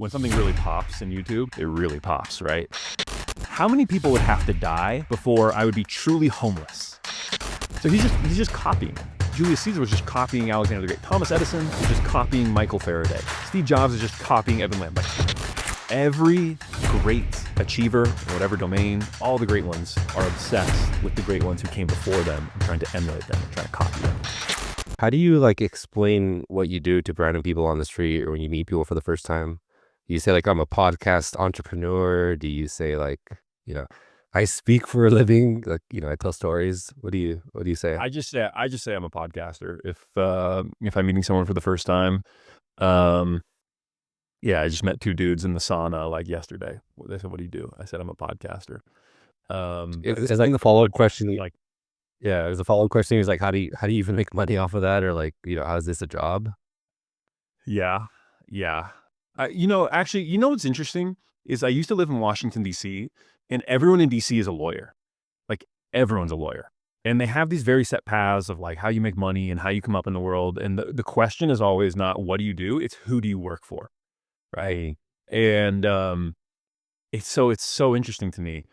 when something really pops in YouTube, it really pops, right? How many people would have to die before I would be truly homeless? So he's just copying. Julius Caesar was just copying Alexander the Great. Thomas Edison was just copying Michael Faraday. Steve Jobs is just copying Evan Lamb. Every great achiever in whatever domain, all the great ones are obsessed with the great ones who came before them and trying to emulate them and trying to copy them. How do you explain what you do to random people on the street or when you meet people for the first time? Do you say I'm a podcast entrepreneur? Do you say I speak for a living? I tell stories. What do you say? I just say I'm a podcaster. If I'm meeting someone for the first time, I just met two dudes in the sauna yesterday. They said, "What do you do?" I said, "I'm a podcaster." It's the follow-up question. There's a follow-up question. Is how do you even make money off of that? Or how is this a job? Yeah. Actually, what's interesting is I used to live in Washington, D.C., and everyone in D.C. is a lawyer. Everyone's a lawyer. And they have these very set paths of how you make money and how you come up in the world. And the question is always not what do you do? It's who do you work for? Right. And it's so interesting to me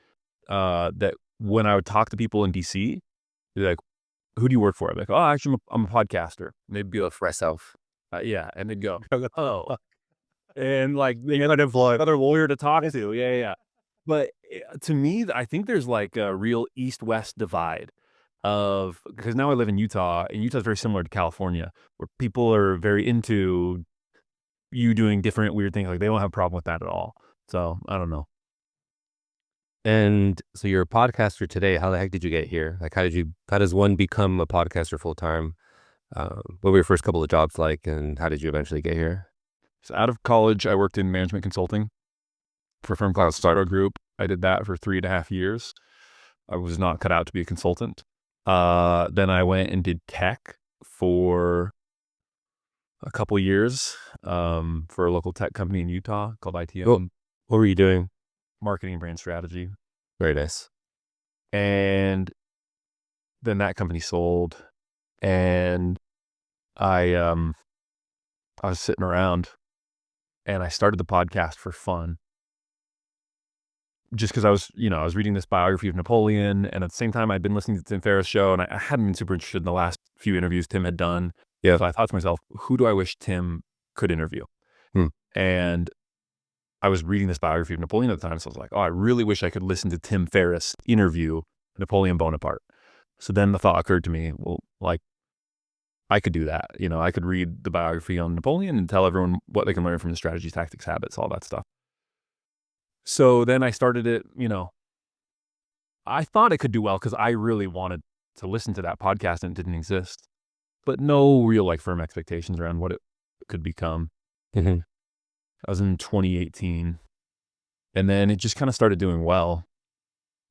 that when I would talk to people in DC, they're like, "Who do you work for?" I'm like, "Oh, actually, I'm a podcaster." And they'd be like, For myself. And they'd go, "Oh," and they had another lawyer to talk to. Yeah. But to me, I think there's a real East-West divide because now I live in Utah, and Utah is very similar to California, where people are very into you doing different weird things. They don't have a problem with that at all. So I don't know. And so you're a podcaster today. How the heck did you get here? How does one become a podcaster full time? What were your first couple of jobs like, and how did you eventually get here? So out of college, I worked in management consulting for a firm called Startup Group. I did that for 3.5 years. I was not cut out to be a consultant. Then I went and did tech for a couple years for a local tech company in Utah called ITM. What were you doing? Marketing and brand strategy. Very nice. And then that company sold, and I was sitting around, and I started the podcast for fun, just because I was reading this biography of Napoleon, and at the same time I'd been listening to Tim Ferriss' show, and I hadn't been super interested in the last few interviews Tim had done. Yeah. So I thought to myself, who do I wish Tim could interview? And I was reading this biography of Napoleon at the time, so I was like, oh, I really wish I could listen to Tim Ferriss interview Napoleon Bonaparte. So then the thought occurred to me, well, I could do that. I could read the biography on Napoleon and tell everyone what they can learn from his strategies, tactics, habits, all that stuff. So then I started it, I thought it could do well because I really wanted to listen to that podcast and it didn't exist, but no real firm expectations around what it could become. Mm-hmm. I was in 2018, and then it just kind of started doing well.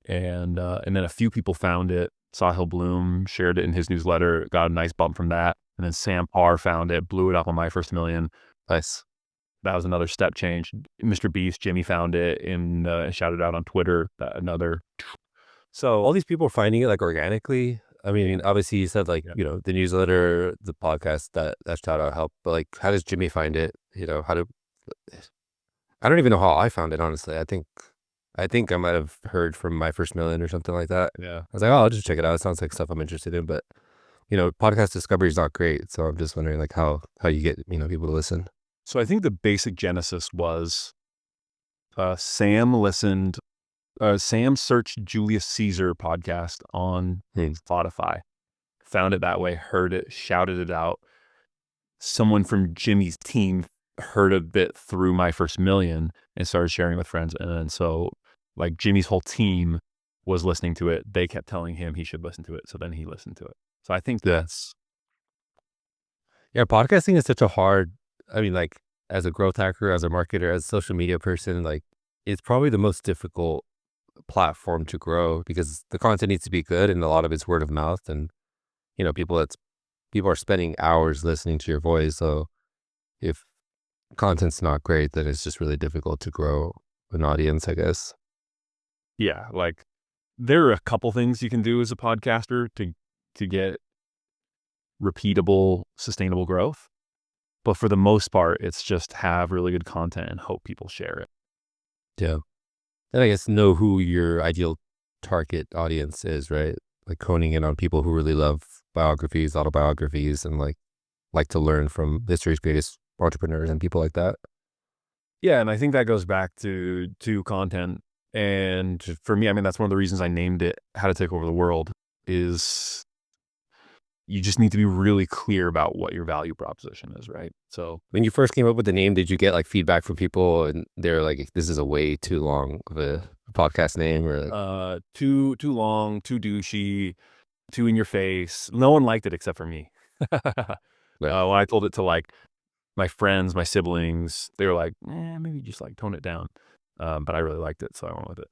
And then a few people found it. Sahil Bloom shared it in his newsletter, got a nice bump from that. And then Sam Parr found it, blew it up on My First Million. Nice. That was another step change. MrBeast, Jimmy found it and shouted out on Twitter. So all these people are finding it organically. I mean, obviously you said the newsletter, the podcast, that shout out helped. But how does Jimmy find it? I don't even know how I found it, honestly. I think I might have heard from My First Million or something like that. Yeah. I was like, oh, I'll just check it out. It sounds like stuff I'm interested in. But podcast discovery is not great. So I'm just wondering how you get people to listen. So I think the basic genesis was Sam searched Julius Caesar podcast on Spotify, found it that way, heard it, shouted it out. Someone from Jimmy's team heard a bit through My First Million and started sharing with friends. And then so Jimmy's whole team was listening to it. They kept telling him he should listen to it. So then he listened to it. So I think that's... Yeah, podcasting is such a hard, as a growth hacker, as a marketer, as a social media person, it's probably the most difficult platform to grow because the content needs to be good and a lot of it's word of mouth. And, people are spending hours listening to your voice. So if content's not great, then it's just really difficult to grow an audience, I guess. Yeah, there are a couple things you can do as a podcaster to get repeatable, sustainable growth. But for the most part, it's just have really good content and hope people share it. Yeah. And I guess know who your ideal target audience is, right? Like honing in on people who really love biographies, autobiographies, and like to learn from history's greatest entrepreneurs and people like that. Yeah, and I think that goes back to content. And for me, I mean, that's one of the reasons I named it How to Take Over the World, is you just need to be really clear about what your value proposition is, right? So When you first came up with the name, did you get like feedback from people and they're like, this is a way too long of a podcast name, or like, too long, too douchey, too in your face. No one liked it except for me. When I told it to like my friends, my siblings, they were like, maybe just like tone it down. But I really liked it, so I went with it.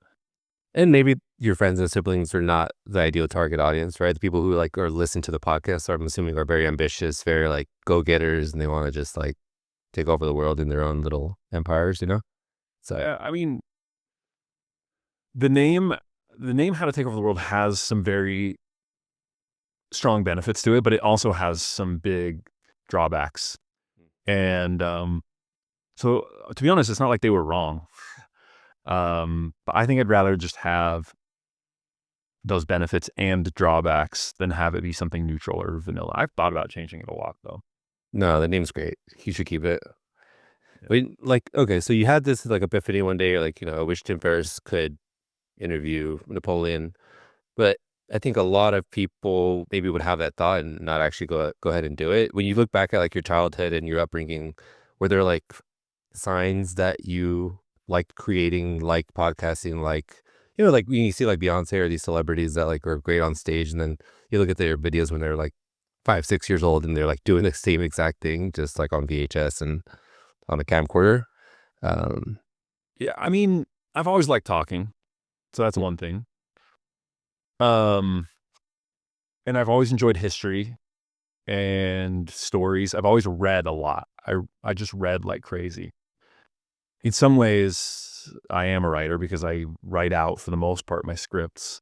and maybe your friends and siblings are not the ideal target audience, right? The people who like or listen to the podcast, I'm assuming, are very ambitious, very like go-getters, and they want to just like take over the world in their own little empires, you know? So I mean, the name How to Take Over the World has some very strong benefits to it, but it also has some big drawbacks. And so to be honest, it's not like they were wrong. But I think I'd rather just have those benefits and drawbacks than have it be something neutral or vanilla. I've thought about changing it a lot, though. no, the name's great. You should keep it. Yeah. But like, okay, so you had this like epiphany one day, like, I wish Tim Ferriss could interview Napoleon. But I think a lot of people maybe would have that thought and not actually go ahead and do it. When you look back at like your childhood and your upbringing, were there like signs that you liked creating, like podcasting, like, like when you see like Beyonce or these celebrities that like are great on stage, and then you look at their videos when they're like 5, 6 years old and they're like doing the same exact thing, just like on VHS and on a camcorder. Yeah, I mean, I've always liked talking, so that's one thing. And I've always enjoyed history and stories. I've always read a lot. I just read like crazy. In some ways, I am a writer because I write out, for the most part, my scripts.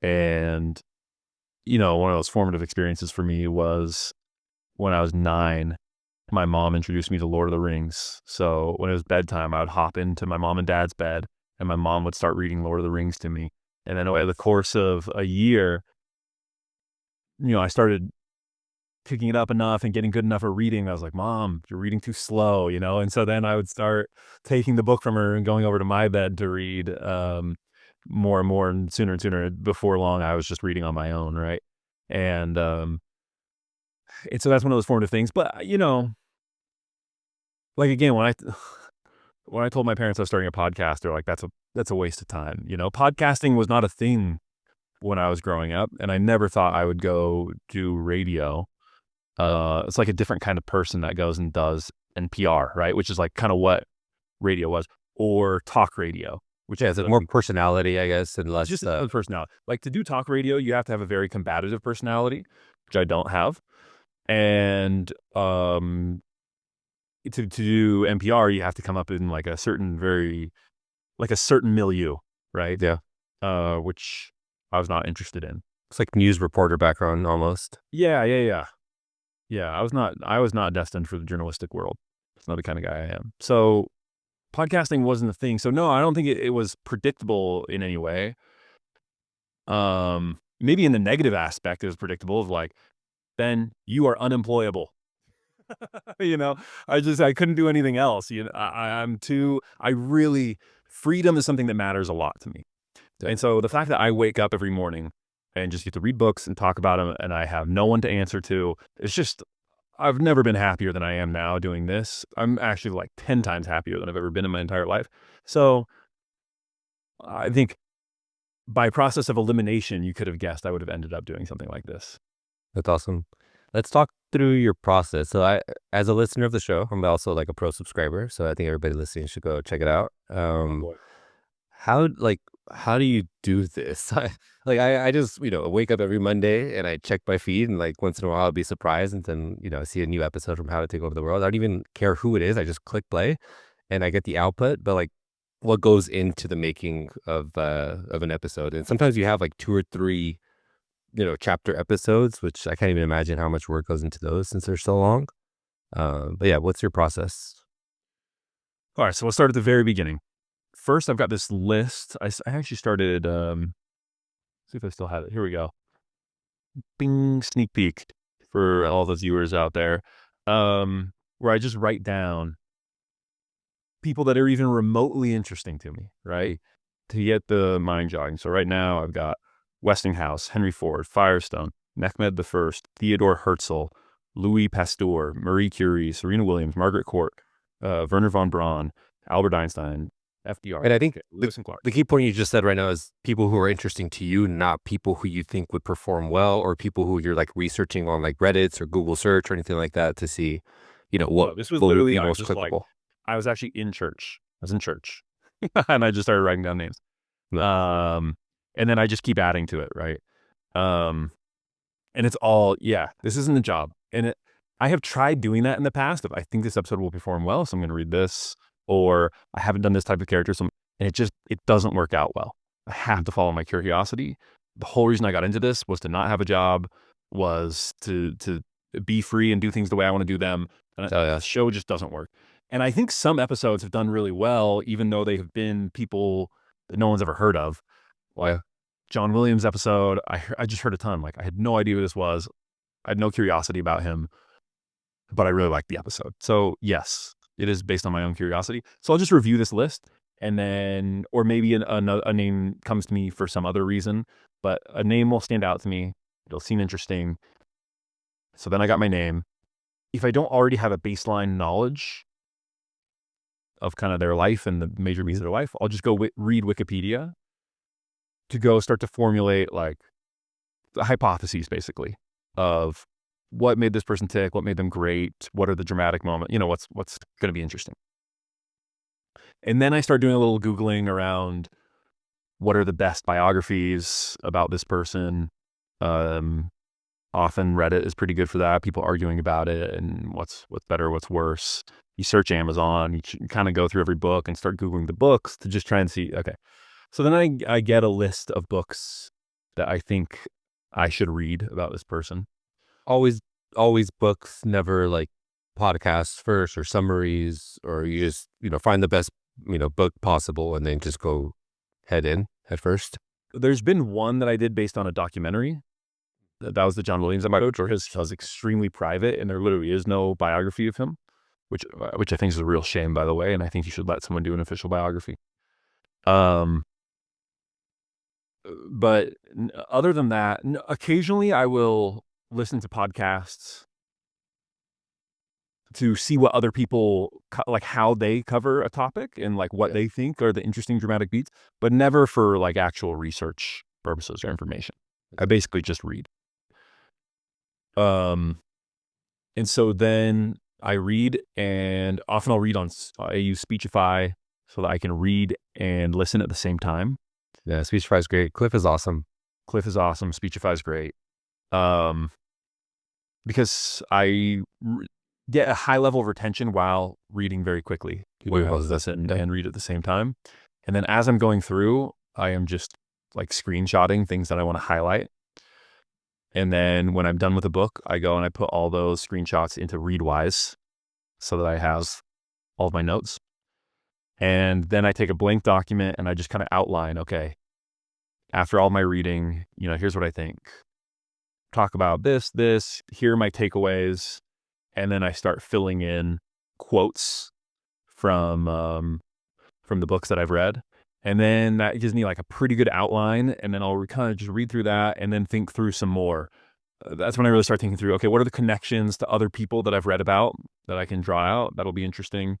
And, one of those formative experiences for me was when I was 9, my mom introduced me to Lord of the Rings. So when it was bedtime, I would hop into my mom and dad's bed, and my mom would start reading Lord of the Rings to me. And then over the course of a year, I started picking it up enough and getting good enough at reading. I was like, Mom, you're reading too slow, And so then I would start taking the book from her and going over to my bed to read more and more, and sooner. Before long, I was just reading on my own, right? And so that's one of those formative things. But like again, when I told my parents I was starting a podcast, they're like, that's a waste of time. Podcasting was not a thing when I was growing up, and I never thought I would go do radio. It's like a different kind of person that goes and does NPR, right? Which is like kind of what radio was, or talk radio, which Yeah, it's more personality, I guess, and less just a personality. Like, to do talk radio, you have to have a very combative personality, which I don't have. And to do NPR, you have to come up in like a certain milieu, right? Yeah. Which I was not interested in. It's like news reporter background almost. Yeah. Yeah, I was not destined for the journalistic world. It's not the kind of guy I am. So podcasting wasn't a thing. So no, I don't think it was predictable in any way. Maybe in the negative aspect, it was predictable of like, Ben, you are unemployable. I couldn't do anything else. Freedom is something that matters a lot to me. Yeah. And so the fact that I wake up every morning and just get to read books and talk about them, and I have no one to answer to, it's just, I've never been happier than I am now doing this. I'm actually like 10 times happier than I've ever been in my entire life. So I think by process of elimination, you could have guessed I would have ended up doing something like this. That's awesome. Let's talk through your process. So as a listener of the show, I'm also like a pro subscriber. So I think everybody listening should go check it out. How do you do this? I just, wake up every Monday and I check my feed, and like once in a while I'll be surprised and then, I see a new episode from How to Take Over the World. I don't even care who it is. I just click play and I get the output. But like, what goes into the making of an episode? And sometimes you have like 2 or 3, chapter episodes, which I can't even imagine how much work goes into those since they're so long. But yeah, what's your process? All right, so we'll start at the very beginning. First, I've got this list. I actually started, see if I still have it. Here we go. Bing, sneak peek for all the viewers out there, where I just write down people that are even remotely interesting to me, right? To get the mind jogging. So right now I've got Westinghouse, Henry Ford, Firestone, Mehmed I, Theodore Herzl, Louis Pasteur, Marie Curie, Serena Williams, Margaret Court, Werner von Braun, Albert Einstein, FDR. And I think okay, Lewis and Clark. the key point you just said right now is people who are interesting to you, not people who you think would perform well, or people who you're like researching on like Reddits or Google search or anything like that to see, what this was will literally be I was most just like, clickable. I was actually in church. I was in church, and I just started writing down names. And then I just keep adding to it, right? And it's all, this isn't a job. And I have tried doing that in the past. If I think this episode will perform well, so I'm going to read this, or I haven't done this type of character, and it doesn't work out well. I have to follow my curiosity. The whole reason I got into this was to not have a job, was to be free and do things the way I want to do them. And the show just doesn't work. And I think some episodes have done really well, even though they have been people that no one's ever heard of. Like John Williams episode, I just heard a ton. Like I had no idea who this was. I had no curiosity about him, but I really liked the episode. So yes, it is based on my own curiosity. So I'll just review this list, and then, or maybe a name comes to me for some other reason, but a name will stand out to me. It'll seem interesting. So then I got my name. If I don't already have a baseline knowledge of kind of their life and the major pieces of their life, I'll just go read Wikipedia to go start to formulate like the hypotheses, basically, of what made this person tick, what made them great, what are the dramatic moments, what's going to be interesting. And then I start doing a little Googling around what are the best biographies about this person. Often Reddit is pretty good for that. People arguing about it and what's better, what's worse. You search Amazon, you kind of go through every book and start Googling the books to just try and see, okay. So then I get a list of books that I think I should read about this person. Always books, never like podcasts first or summaries, or you just, find the best, book possible and then just go head first. There's been one that I did based on a documentary. That was the John Williams episode, where his was extremely private and there literally is no biography of him, which I think is a real shame, by the way. And I think you should let someone do an official biography. But other than that, occasionally I will listen to podcasts to see what other people, like how they cover a topic and like what they think are the interesting dramatic beats, but never for like actual research purposes or information. I basically just read. And so then I read, and often I use Speechify so that I can read and listen at the same time. Yeah, Speechify is great. Cliff is awesome. Speechify is great. Because I get a high level of retention while reading very quickly. Listen and read at the same time. And then as I'm going through, I am just like screenshotting things that I want to highlight. And then when I'm done with a book, I go and I put all those screenshots into Readwise so that I have all of my notes. And then I take a blank document and I just kind of outline, okay, after all my reading, here's what I think. Talk about this, here are my takeaways. And then I start filling in quotes from the books that I've read. And then that gives me like a pretty good outline. And then I'll kind of just read through that and then think through some more. That's when I really start thinking through, okay, what are the connections to other people that I've read about that I can draw out? That'll be interesting.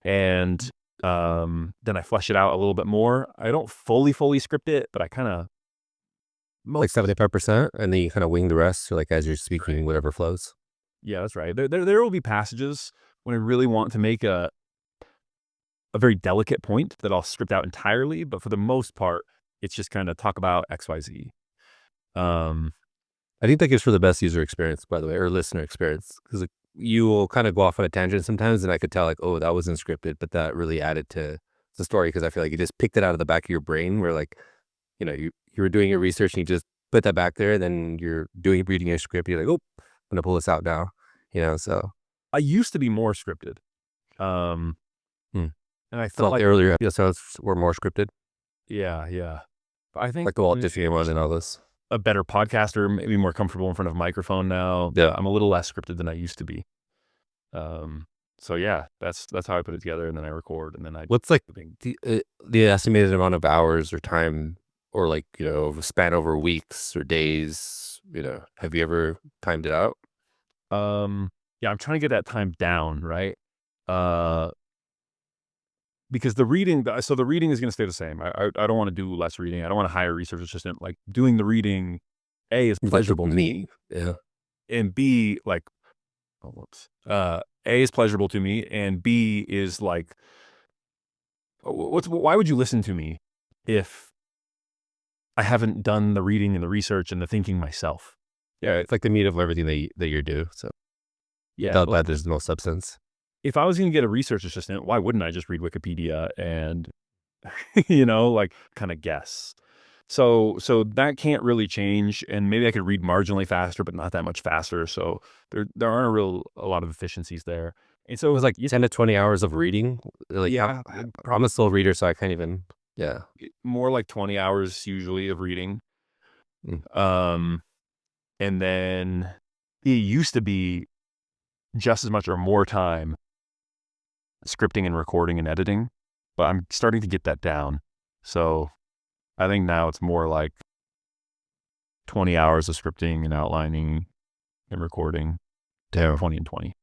And then I flesh it out a little bit more. I don't fully script it, but I kind of like 75%, and then you kind of wing the rest. So like as you're speaking, right, whatever flows. Yeah, that's right. There will be passages when I really want to make a very delicate point that I'll script out entirely, but for the most part, it's just kind of talk about XYZ. I think that gives for the best user experience, by the way, or listener experience, because like, you will kind of go off on a tangent sometimes, and I could tell like, oh, that wasn't scripted, but that really added to the story, because I feel like you just picked it out of the back of your brain, where like, you were doing your research and you just put that back there, and then you're reading your script, you're like, oh, I'm gonna pull this out now, so. I used to be more scripted. And I felt like the earlier episodes were more scripted. Yeah. But I think Like the Walt Disney one and all this. A better podcaster, maybe more comfortable in front of a microphone now. Yeah. I'm a little less scripted than I used to be. So yeah, that's how I put it together, and then I record, and then I. What's like the estimated amount of hours or time, or like, you know, span over weeks or days? You know, have you ever timed it out? Yeah, I'm trying to get that time down, right? Because the reading is going to stay the same. I don't want to do less reading. I don't want to hire a research assistant. Like, doing the reading, A, is pleasurable to me. Yeah. And B, like, A, is pleasurable to me, and B is like, why would you listen to me if I haven't done the reading and the research and the thinking myself? Yeah, it's like the meat of everything that you do. So yeah, without that, there's no substance. If I was going to get a research assistant, why wouldn't I just read Wikipedia and, you know, like, kind of guess? So that can't really change, and maybe I could read marginally faster, but not that much faster. So there aren't a lot of efficiencies there. And so it was like 10 to 20 hours of reading. Like, yeah, I'm a slow reader, so I can't even. Yeah, more like 20 hours usually of reading. And then it used to be just as much or more time scripting and recording and editing, but I'm starting to get that down. So I think now it's more like 20 hours of scripting and outlining and recording. Damn. 20 and 20.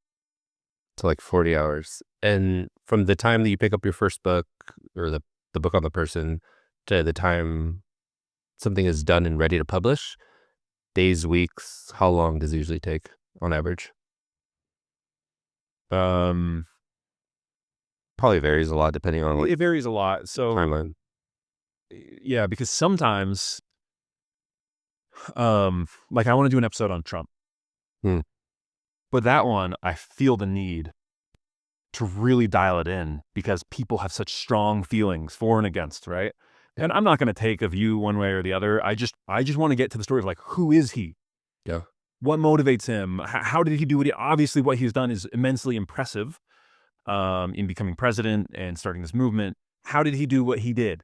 So like 40 hours. And from the time that you pick up your first book, or the book on the person, to the time something is done and ready to publish, days, weeks, how long does it usually take on average? Probably varies a lot depending on it varies a lot. So timeline. Yeah, because sometimes, like, I want to do an episode on Trump, but that one I feel the need to really dial it in because people have such strong feelings for and against, right? And I'm not going to take a view one way or the other. I just want to get to the story of, like, who is he? Yeah. What motivates him? How did he do it? Obviously, what he's done is immensely impressive, in becoming president and starting this movement. How did he do what he did?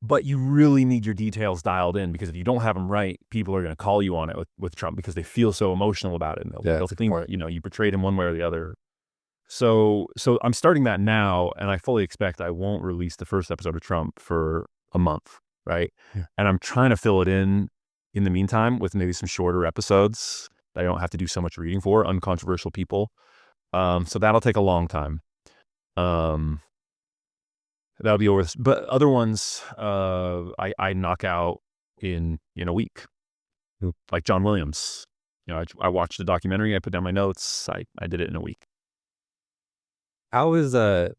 But you really need your details dialed in, because if you don't have them right, people are going to call you on it with Trump because they feel so emotional about it. And they'll think, you know, you betrayed him one way or the other. So I'm starting that now, and I fully expect I won't release the first episode of Trump for a month, right? Yeah. And I'm trying to fill it in the meantime with maybe some shorter episodes that I don't have to do so much reading for, uncontroversial people. So that'll take a long time. That'll be over. But other ones, I knock out in a week, like John Williams. You know, I watched the documentary. I put down my notes. I did it in a week. How is so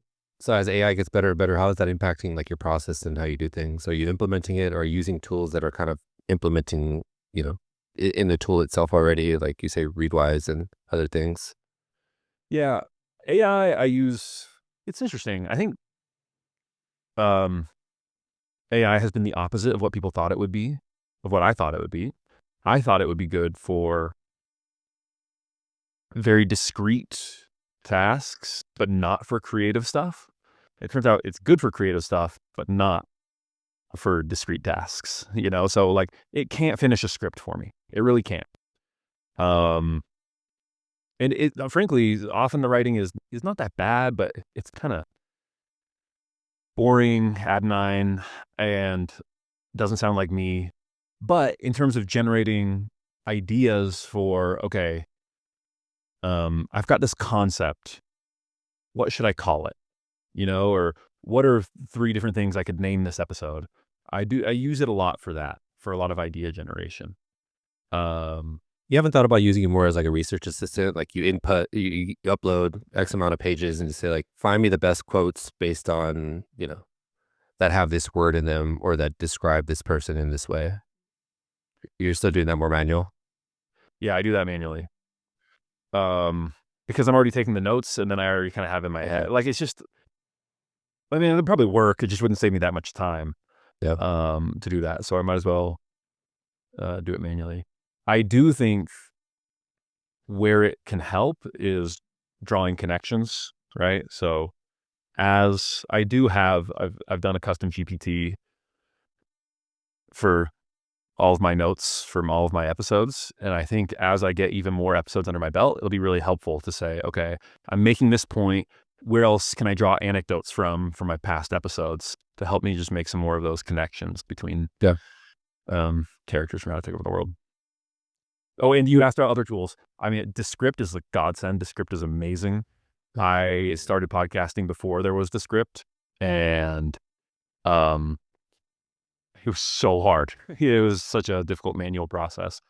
as AI gets better and better, how is that impacting like your process and how you do things? Are you implementing it, or using tools that are kind of implementing, you know, in the tool itself already, like you say, Readwise and other things? Yeah, AI I use. It's interesting. I think AI has been the opposite of what people thought it would be, of what I thought it would be. I thought it would be good for very discrete tasks, but not for creative stuff. It turns out it's good for creative stuff, but not for discrete tasks, you know? So, like, it can't finish a script for me. It really can't. And it, frankly, often the writing is not that bad, but it's kind of boring, adenine, and doesn't sound like me. But in terms of generating ideas for, okay, I've got this concept. What should I call it? You know, or what are 3 different things I could name this episode? I use it a lot for that, for a lot of idea generation. You haven't thought about using it more as like a research assistant? Like you upload X amount of pages and you say, like, find me the best quotes based on, you know, that have this word in them or that describe this person in this way. You're still doing that more manual? Yeah, I do that manually. Because I'm already taking the notes, and then I already kind of have in my head. Like, it's just, I mean, it'd probably work. It just wouldn't save me that much time. Yeah. To do that. So I might as well do it manually. I do think where it can help is drawing connections, right? So as I do have, I've done a custom GPT for all of my notes from all of my episodes. And I think as I get even more episodes under my belt, it'll be really helpful to say, okay, I'm making this point. Where else can I draw anecdotes from my past episodes to help me just make some more of those connections between characters from How to Take Over the World? Oh, and you asked about other tools. I mean, Descript is a godsend. Descript is amazing. I started podcasting before there was Descript, and it was so hard. It was such a difficult manual process.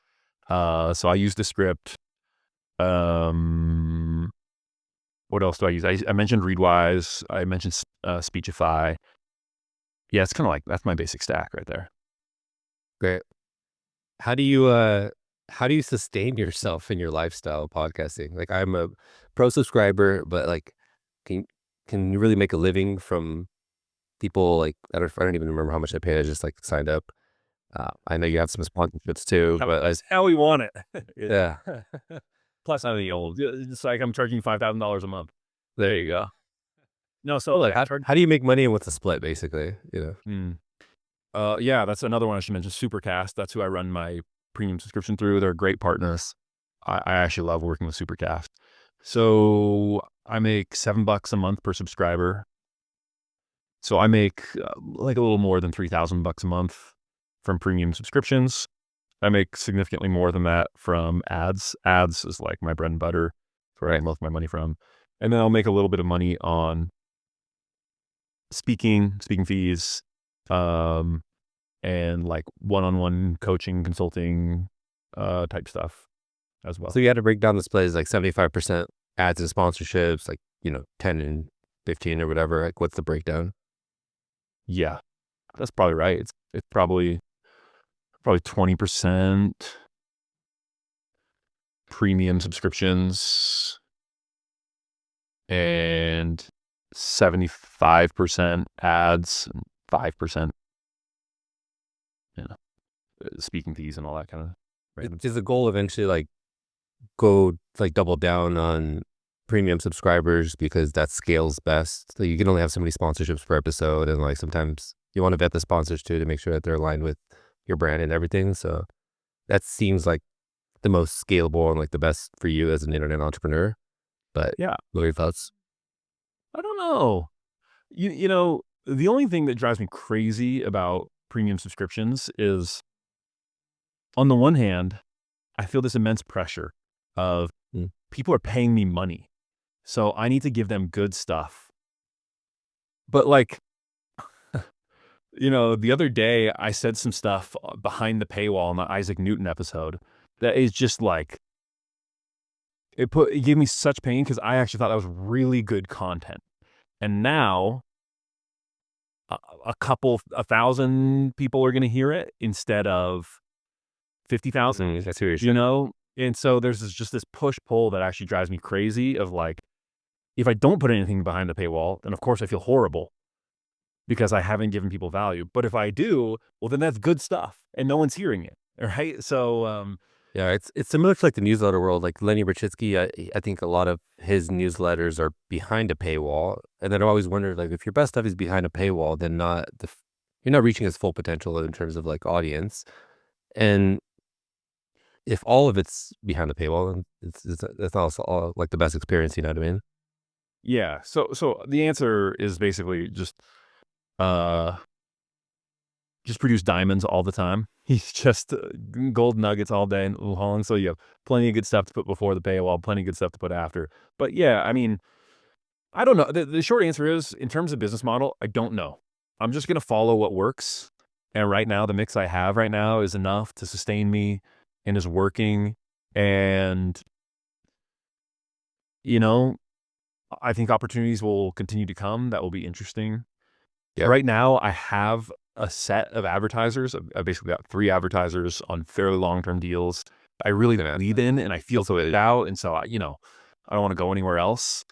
So I used Descript. What else do I use? I mentioned Readwise. I mentioned Speechify. Yeah, it's kind of like, that's my basic stack right there. Great. How do you sustain yourself in your lifestyle of podcasting? Like, I'm a pro subscriber, but like, can you really make a living from people? Like, I don't even remember how much I paid. I just like signed up. I know you have some sponsorships too, but that's how we want it. Yeah. Plus, I'm the old. It's like I'm charging $5,000 a month. There you go. No, so like, how do you make money and what's the split, basically? Yeah, that's another one I should mention. Supercast. That's who I run my premium subscription through. They're great partners. I actually love working with Supercast. So I make $7 a month per subscriber. So I make like a little more than $3,000 a month from premium subscriptions. I make significantly more than that from ads. Ads is like my bread and butter. That's where I get most of my money from. And then I'll make a little bit of money on speaking fees, and like one-on-one coaching, consulting, type stuff as well. So you had to break down the split as like 75% ads and sponsorships, like, 10 and 15 or whatever. Like, what's the breakdown? Yeah, that's probably right. It's probably 20% premium subscriptions and 75% ads and 5%, speaking fees and all that kind of random. Is the goal eventually like go like double down on premium subscribers because that scales best? So you can only have so many sponsorships per episode, and like sometimes you want to vet the sponsors too to make sure that they're aligned with your brand and everything. So that seems like the most scalable and like the best for you as an internet entrepreneur. But yeah, what are your thoughts? I don't know. You know, the only thing that drives me crazy about premium subscriptions is, on the one hand, I feel this immense pressure of people are paying me money, so I need to give them good stuff. But like, the other day I said some stuff behind the paywall in the Isaac Newton episode that is just like, it gave me such pain because I actually thought that was really good content. And now a 1,000 people are going to hear it instead of 50,000, That's serious. And so there's just this push-pull that actually drives me crazy of like, if I don't put anything behind the paywall, then of course I feel horrible because I haven't given people value. But if I do, well, then that's good stuff and no one's hearing it, right? So yeah, it's similar to like the newsletter world. Like Lenny Berchitsky, I think a lot of his newsletters are behind a paywall, and then I always wondered, like, if your best stuff is behind a paywall, then you're not reaching its full potential in terms of like audience. And if all of it's behind a paywall, then it's also all like the best experience. You know what I mean? yeah. So the answer is basically just produce diamonds all the time. He's just gold nuggets all day and long. So you have plenty of good stuff to put before the paywall, plenty of good stuff to put after. But yeah, I mean, I don't know. The short answer is, in terms of business model, I don't know. I'm just going to follow what works. And right now, the mix I have right now is enough to sustain me and is working. And, I think opportunities will continue to come that will be interesting. Yep. Right now, I have a set of advertisers. I've basically got 3 advertisers on fairly long-term deals. I really believe in, and I feel so it out. And so, I don't want to go anywhere else.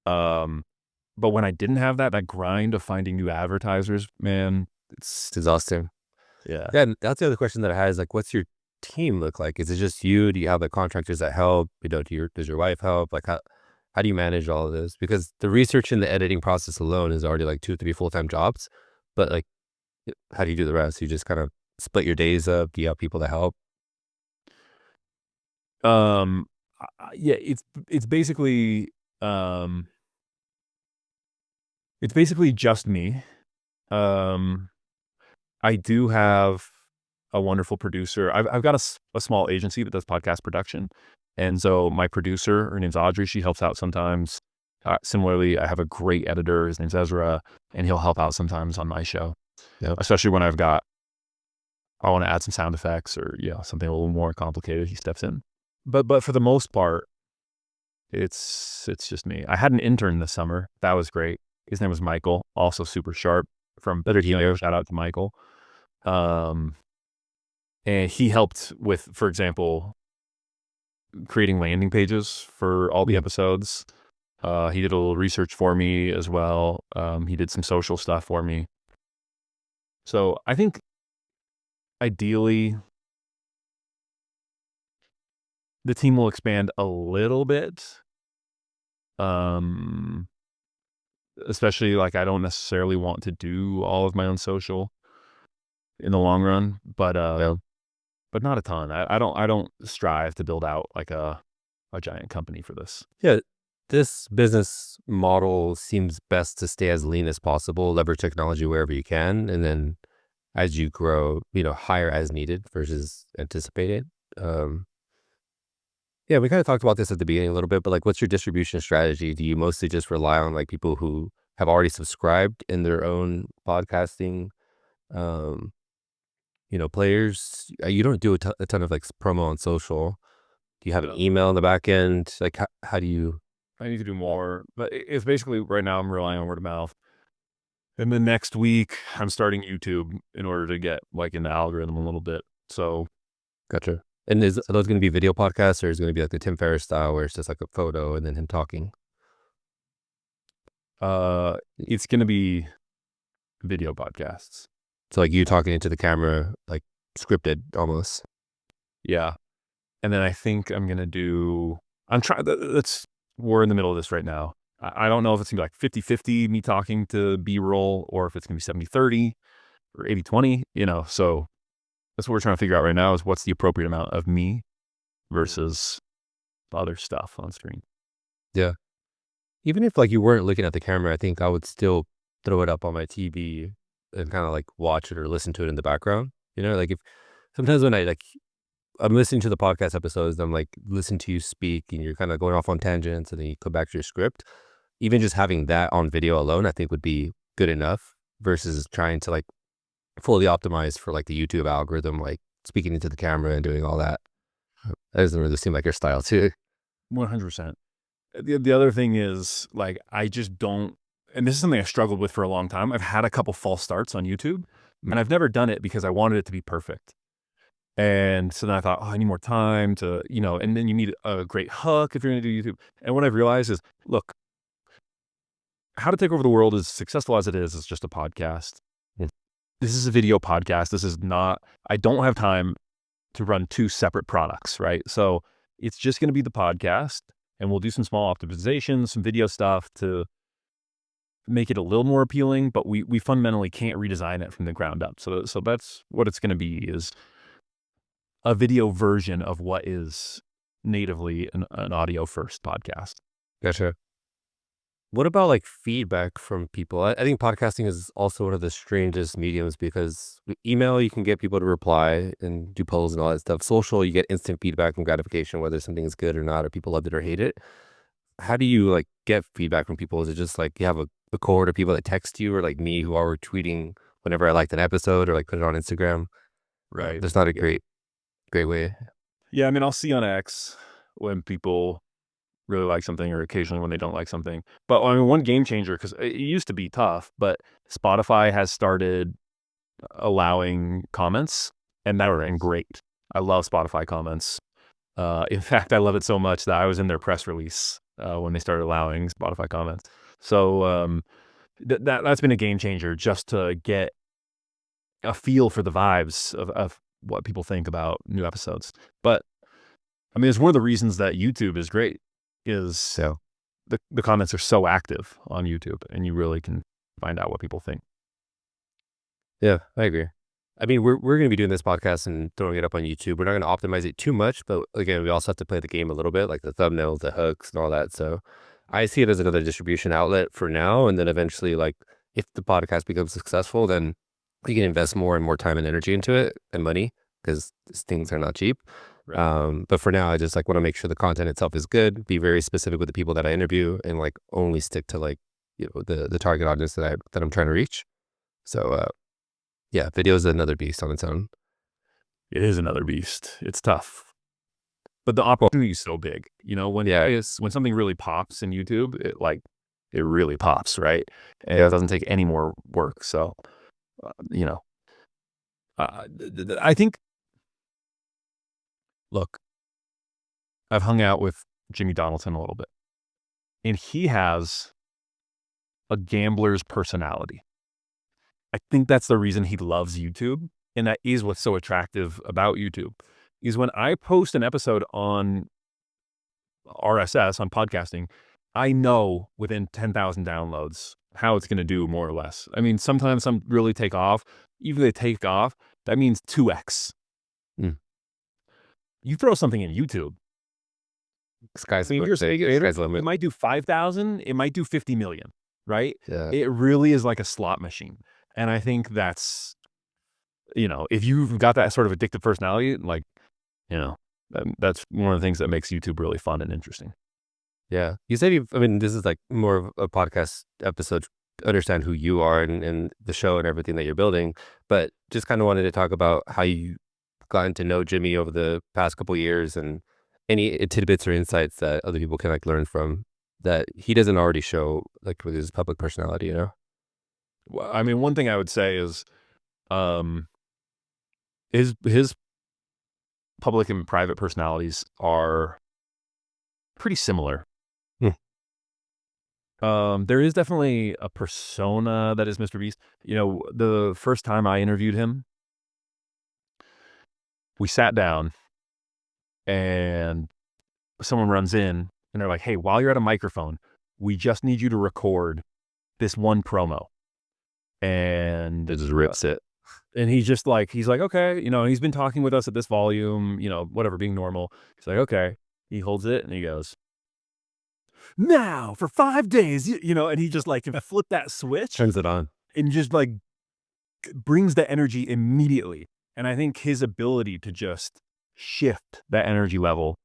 But when I didn't have that grind of finding new advertisers, man, it's exhausting. Yeah. Yeah, and that's the other question that I had is like, what's your team look like? Is it just you? Do you have the contractors that help? Does your wife help? Like how do you manage all of this? Because the research and the editing process alone is already like 2, 3 full-time jobs. But like, how do you do the rest? You just kind of split your days up? Do you have people to help? Yeah, it's basically just me. I do have a wonderful producer. I've got a small agency that does podcast production. And so my producer, her name's Audrey, she helps out sometimes. Similarly, I have a great editor. His name's Ezra, and he'll help out sometimes on my show. Yep. Especially when I want to add some sound effects or something a little more complicated. He steps in. But for the most part, it's just me. I had an intern this summer. That was great. His name was Michael, also super sharp from Better Team. Shout out to Michael. And he helped with, for example, creating landing pages for all the episodes. He did a little research for me as well. He did some social stuff for me. So I think ideally the team will expand a little bit. Especially like I don't necessarily want to do all of my own social in the long run, but not a ton. I don't strive to build out like a giant company for this. Yeah. This business model seems best to stay as lean as possible, leverage technology wherever you can, and then as you grow, hire as needed versus anticipated. Yeah, we kind of talked about this at the beginning a little bit, but like, what's your distribution strategy? Do you mostly just rely on like people who have already subscribed in their own podcasting, um, players? You don't do a ton of like promo on social. Do you have an email in the back end? Like, how do you? I need to do more, but it's basically right now I'm relying on word of mouth. And then next week I'm starting YouTube in order to get like in the algorithm a little bit. So, Gotcha. And are those going to be video podcasts, or is it going to be like the Tim Ferriss style where it's just like a photo and then him talking? it's going to be video podcasts. So like you talking into the camera, like scripted almost. Yeah. And then I think I'm going to do, we're in the middle of this right now. I don't know if it's going to be like 50-50 me talking to B-roll or if it's going to be 70-30 or 80-20, so that's what we're trying to figure out right now is what's the appropriate amount of me versus other stuff on screen. Yeah. Even if like you weren't looking at the camera, I think I would still throw it up on my TV and kind of like watch it or listen to it in the background. Like if sometimes when I'm listening to the podcast episodes, I'm like listening to you speak and you're kind of going off on tangents and then you come back to your script. Even just having that on video alone, I think would be good enough versus trying to like fully optimized for like the YouTube algorithm, like speaking into the camera and doing all that. That doesn't really seem like your style too. 100%. The other thing is like, I just don't, and this is something I struggled with for a long time. I've had a couple false starts on YouTube and I've never done it because I wanted it to be perfect. And so then I thought, I need more time to, and then you need a great hook if you're going to do YouTube. And what I've realized is, look, How to Take Over the World, as successful as it is just a podcast. This is a video podcast. This is not, I don't have time to run 2 separate products, right? So it's just going to be the podcast and we'll do some small optimizations, some video stuff to make it a little more appealing, but we fundamentally can't redesign it from the ground up. So that's what it's going to be, is a video version of what is natively an audio first podcast. Gotcha. What about like feedback from people? I think podcasting is also one of the strangest mediums because with email, you can get people to reply and do polls and all that stuff. Social, you get instant feedback and gratification, whether something is good or not, or people love it or hate it. How do you like get feedback from people? Is it just like you have a cohort of people that text you, or like me who are tweeting whenever I liked an episode or like put it on Instagram? Right. There's not a great way. Yeah, I mean, I'll see on X when people really like something or occasionally when they don't like something. But I mean, one game changer, because it used to be tough, but Spotify has started allowing comments, and that been great. I love Spotify comments. In fact, I love it so much that I was in their press release when they started allowing Spotify comments. So that's been a game changer, just to get a feel for the vibes of what people think about new episodes. But I mean, it's one of the reasons that YouTube is great is the comments are so active on YouTube, and you really can find out what people think. Yeah, I agree. I mean, we're going to be doing this podcast and throwing it up on YouTube. We're not going to optimize it too much, but again, we also have to play the game a little bit, like the thumbnails, the hooks, and all that. So I see it as another distribution outlet for now, and then eventually, like if the podcast becomes successful, then we can invest more and more time and energy into it and money because these things are not cheap. Right. But for now, I just like want to make sure the content itself is good, be very specific with the people that I interview, and like only stick to like the target audience that I'm trying to reach. So yeah, video is another beast on its own. It is another beast. It's tough, but the opportunity is so big. When something really pops in YouTube, it really pops, right? And it doesn't take any more work. So, I think. Look, I've hung out with Jimmy Donaldson a little bit, and he has a gambler's personality. I think that's the reason he loves YouTube, and that is what's so attractive about YouTube, is when I post an episode on RSS, on podcasting, I know within 10,000 downloads how it's going to do more or less. I mean, sometimes some really take off. Even if they take off, that means 2x. You throw something in YouTube, sky's the limit. It might do 5,000, it might do 50 million, right? Yeah. It really is like a slot machine. And I think that's, if you've got that sort of addictive personality, like, that's one of the things that makes YouTube really fun and interesting. Yeah. You said this is like more of a podcast episode to understand who you are and the show and everything that you're building, but just kind of wanted to talk about how you gotten to know Jimmy over the past couple of years and any tidbits or insights that other people can like learn from that he doesn't already show like with his public personality, Well, I mean, one thing I would say is his public and private personalities are pretty similar. There is definitely a persona that is MrBeast. The first time I interviewed him, we sat down and someone runs in and they're like, "Hey, while you're at a microphone, we just need you to record this one promo." And it just rips it. And he's like, okay, he's been talking with us at this volume, whatever, being normal. He's like, okay. He holds it and he goes, "Now for 5 days, and he just like flip that switch, turns it on, and just like brings the energy immediately. And I think his ability to just shift that energy level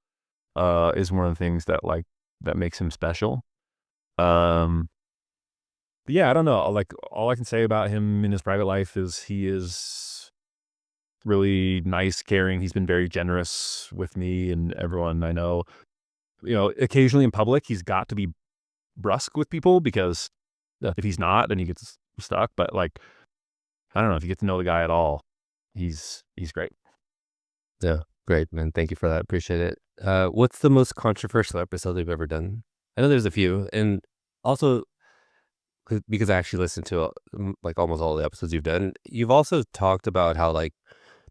is one of the things that makes him special. But yeah, I don't know. Like, all I can say about him in his private life is he is really nice, caring. He's been very generous with me and everyone I know. Occasionally in public, he's got to be brusque with people because if he's not, then he gets stuck. But like, I don't know, if you get to know the guy at all, he's great. Yeah, great, man. Thank you for that. Appreciate it. What's the most controversial episode you've ever done? I know there's a few, and also because I actually listened to like almost all the episodes you've done. You've also talked about how like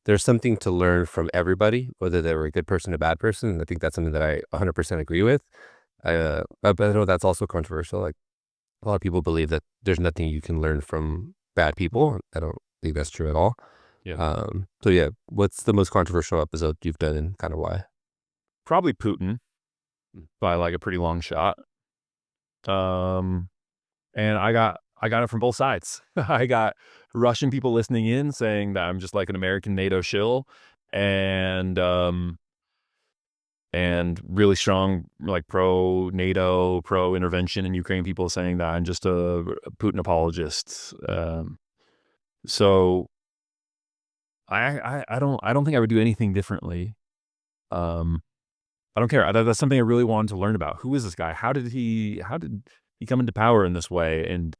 there's something to learn from everybody, whether they were a good person or a bad person. And I think that's something that I 100% agree with. But I know that's also controversial. Like a lot of people believe that there's nothing you can learn from bad people. I don't think that's true at all. Yeah. So yeah, what's the most controversial episode you've done and kind of why? Probably Putin by like a pretty long shot. And I got it from both sides. I got Russian people listening in saying that I'm just like an American NATO shill, and really strong like pro NATO, pro intervention in Ukraine people saying that I'm just a Putin apologist. So I don't think I would do anything differently. I don't care. That's something I really wanted to learn about. Who is this guy? How did he come into power in this way? And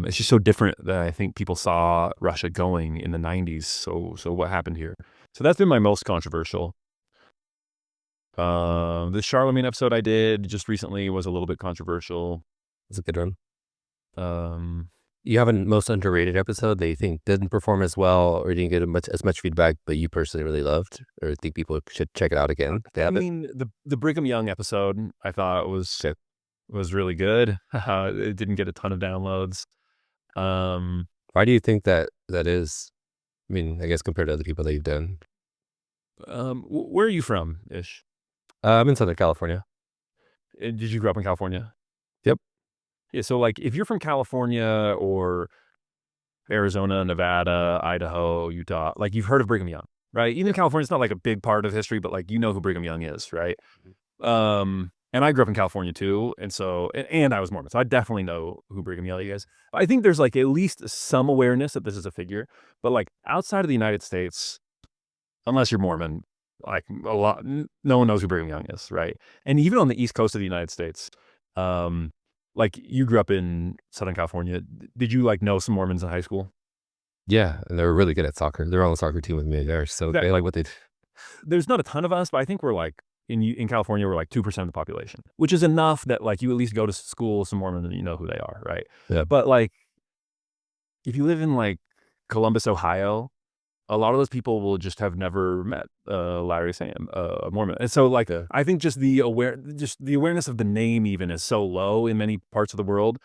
it's just so different that I think people saw Russia going in the 90s. So what happened here? So that's been my most controversial. The Charlemagne episode I did just recently was a little bit controversial. It's a good one. You have a most underrated episode that you think didn't perform as well or didn't get as much feedback, but you personally really loved or think people should check it out again? I mean, the Brigham Young episode I thought was really good. It didn't get a ton of downloads. Why do you think that is? I mean, I guess compared to other people that you've done. Where are you from, Ish? I'm in Southern California. Did you grow up in California? Yep. Yeah, so like if you're from California or Arizona, Nevada, Idaho, Utah, like you've heard of Brigham Young, right? Even California's not like a big part of history, but like you know who Brigham Young is, right? And I grew up in California too, and so and I was Mormon, so I definitely know who Brigham Young is. I think there's like at least some awareness that this is a figure, but like outside of the United States, unless you're Mormon, like no one knows who Brigham Young is, right? And even on the East Coast of the United States, like you grew up in Southern California. Did you like know some Mormons in high school? Yeah, and they're really good at soccer. They're on the soccer team with me. They're so they like what they do. There's not a ton of us, but I think we're like in California, we're like 2% of the population, which is enough that like you at least go to school with some Mormons and you know who they are, right? Yeah. But like if you live in like Columbus, Ohio, a lot of those people will just have never met Larry Sam, a Mormon. And so like I think just the awareness of the name even is so low in many parts of the world.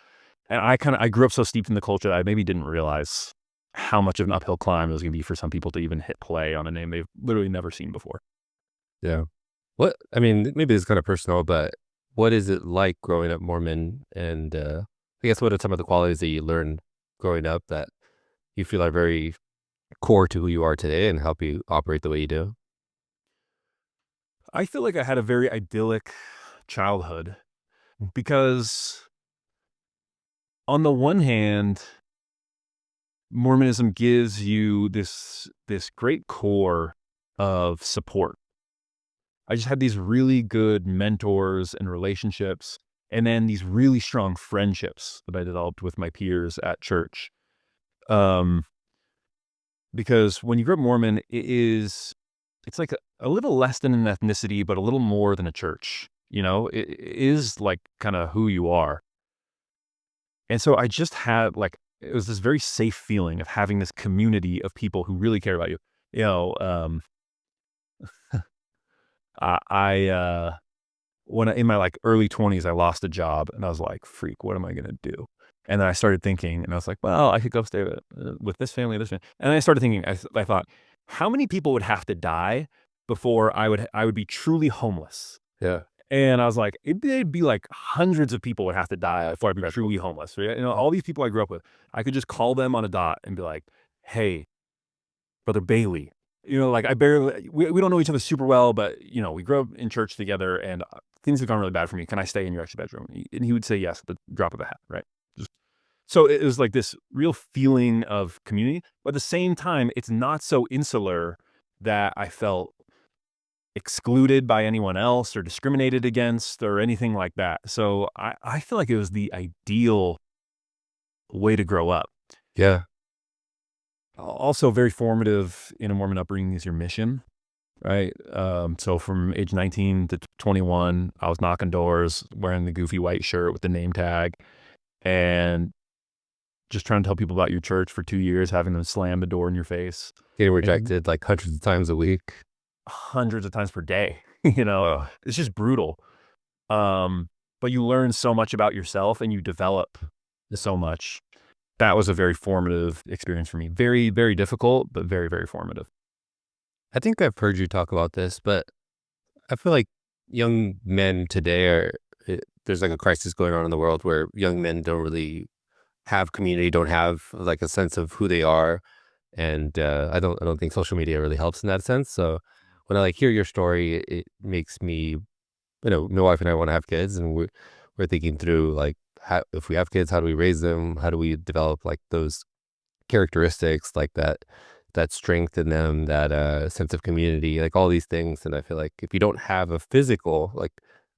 And I grew up so steeped in the culture that I maybe didn't realize how much of an uphill climb it was going to be for some people to even hit play on a name they've literally never seen before. Yeah. I mean, maybe it's kind of personal, but what is it like growing up Mormon? And I guess what are some of the qualities that you learned growing up that you feel are very core to who you are today and help you operate the way you do? I feel like I had a very idyllic childhood because on the one hand, Mormonism gives you this great core of support. I just had these really good mentors and relationships, and then these really strong friendships that I developed with my peers at church. Because when you grow up Mormon, it's like a little less than an ethnicity, but a little more than a church. You know, it is like kind of who you are. And so I just had like, it was this very safe feeling of having this community of people who really care about you. You know, when in my like early 20s, I lost a job and I was like, freak, what am I going to do? And then I started thinking and I was like, well, I could go stay with this family, this family. And then I started thinking, I thought, how many people would have to die before I would be truly homeless? Yeah. And I was like, it'd be like hundreds of people would have to die before I'd be truly homeless. Right? You know, all these people I grew up with, I could just call them on a dot and be like, hey, Brother Bailey, you know, like we don't know each other super well, but you know, we grew up in church together and things have gone really bad for me. Can I stay in your extra bedroom? And he would say yes at the drop of a hat, right? So it was like this real feeling of community, but at the same time, it's not so insular that I felt excluded by anyone else or discriminated against or anything like that. So I feel like it was the ideal way to grow up. Yeah. Also very formative in a Mormon upbringing is your mission, right? So from age 19 to 21, I was knocking doors, wearing the goofy white shirt with the name tag and just trying to tell people about your church for 2 years, having them slam the door in your face. Getting rejected like hundreds of times a week. Hundreds of times per day, you know, It's just brutal. But you learn so much about yourself and you develop so much. That was a very formative experience for me. Very, very difficult, but very, very formative. I think I've heard you talk about this, but I feel like young men today there's like a crisis going on in the world where young men don't really have community, don't have like a sense of who they are. And I don't think social media really helps in that sense. So when I like hear your story, it makes me, you know, my wife and I want to have kids, and we're thinking through like if we have kids, how do we raise them? How do we develop like those characteristics, like that strength in them, that sense of community, like all these things. And I feel like if you don't have a physical like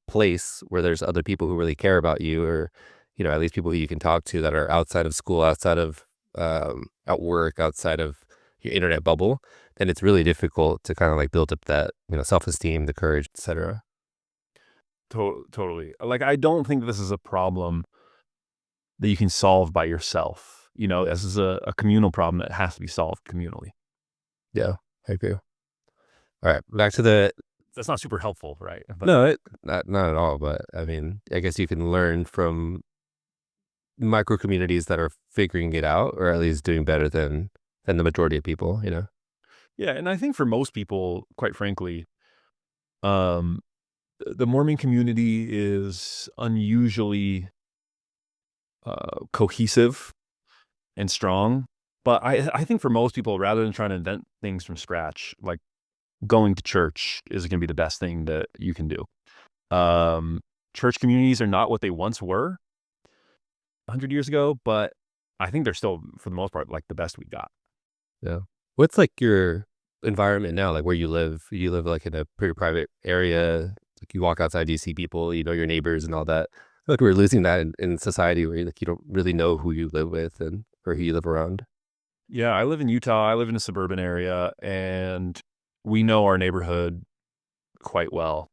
place where there's other people who really care about you, or you know, at least people who you can talk to that are outside of school, outside of at work, outside of your internet bubble, then it's really difficult to kind of like build up that, you know, self-esteem, the courage, etc. Totally. Like, I don't think this is a problem that you can solve by yourself. This is a communal problem that has to be solved communally. Yeah, I agree. All right, back to the. That's not super helpful, right? But, no, not at all. But I mean, I guess you can learn from micro communities that are figuring it out, or at least doing better than the majority of people. Yeah, and I think for most people, quite frankly, the Mormon community is unusually cohesive and strong. But I think for most people, rather than trying to invent things from scratch, like going to church is going to be the best thing that you can do. Church communities are not what they once were 100 years ago, but I think they're still, for the most part, like the best we got. Yeah. What's like your environment now? Like where you live? You live like in a pretty private area. Like you walk outside, you see people, your neighbors and all that. I feel like we're losing that in society where like you don't really know who you live with or who you live around. Yeah, I live in Utah. I live in a suburban area, and we know our neighborhood quite well,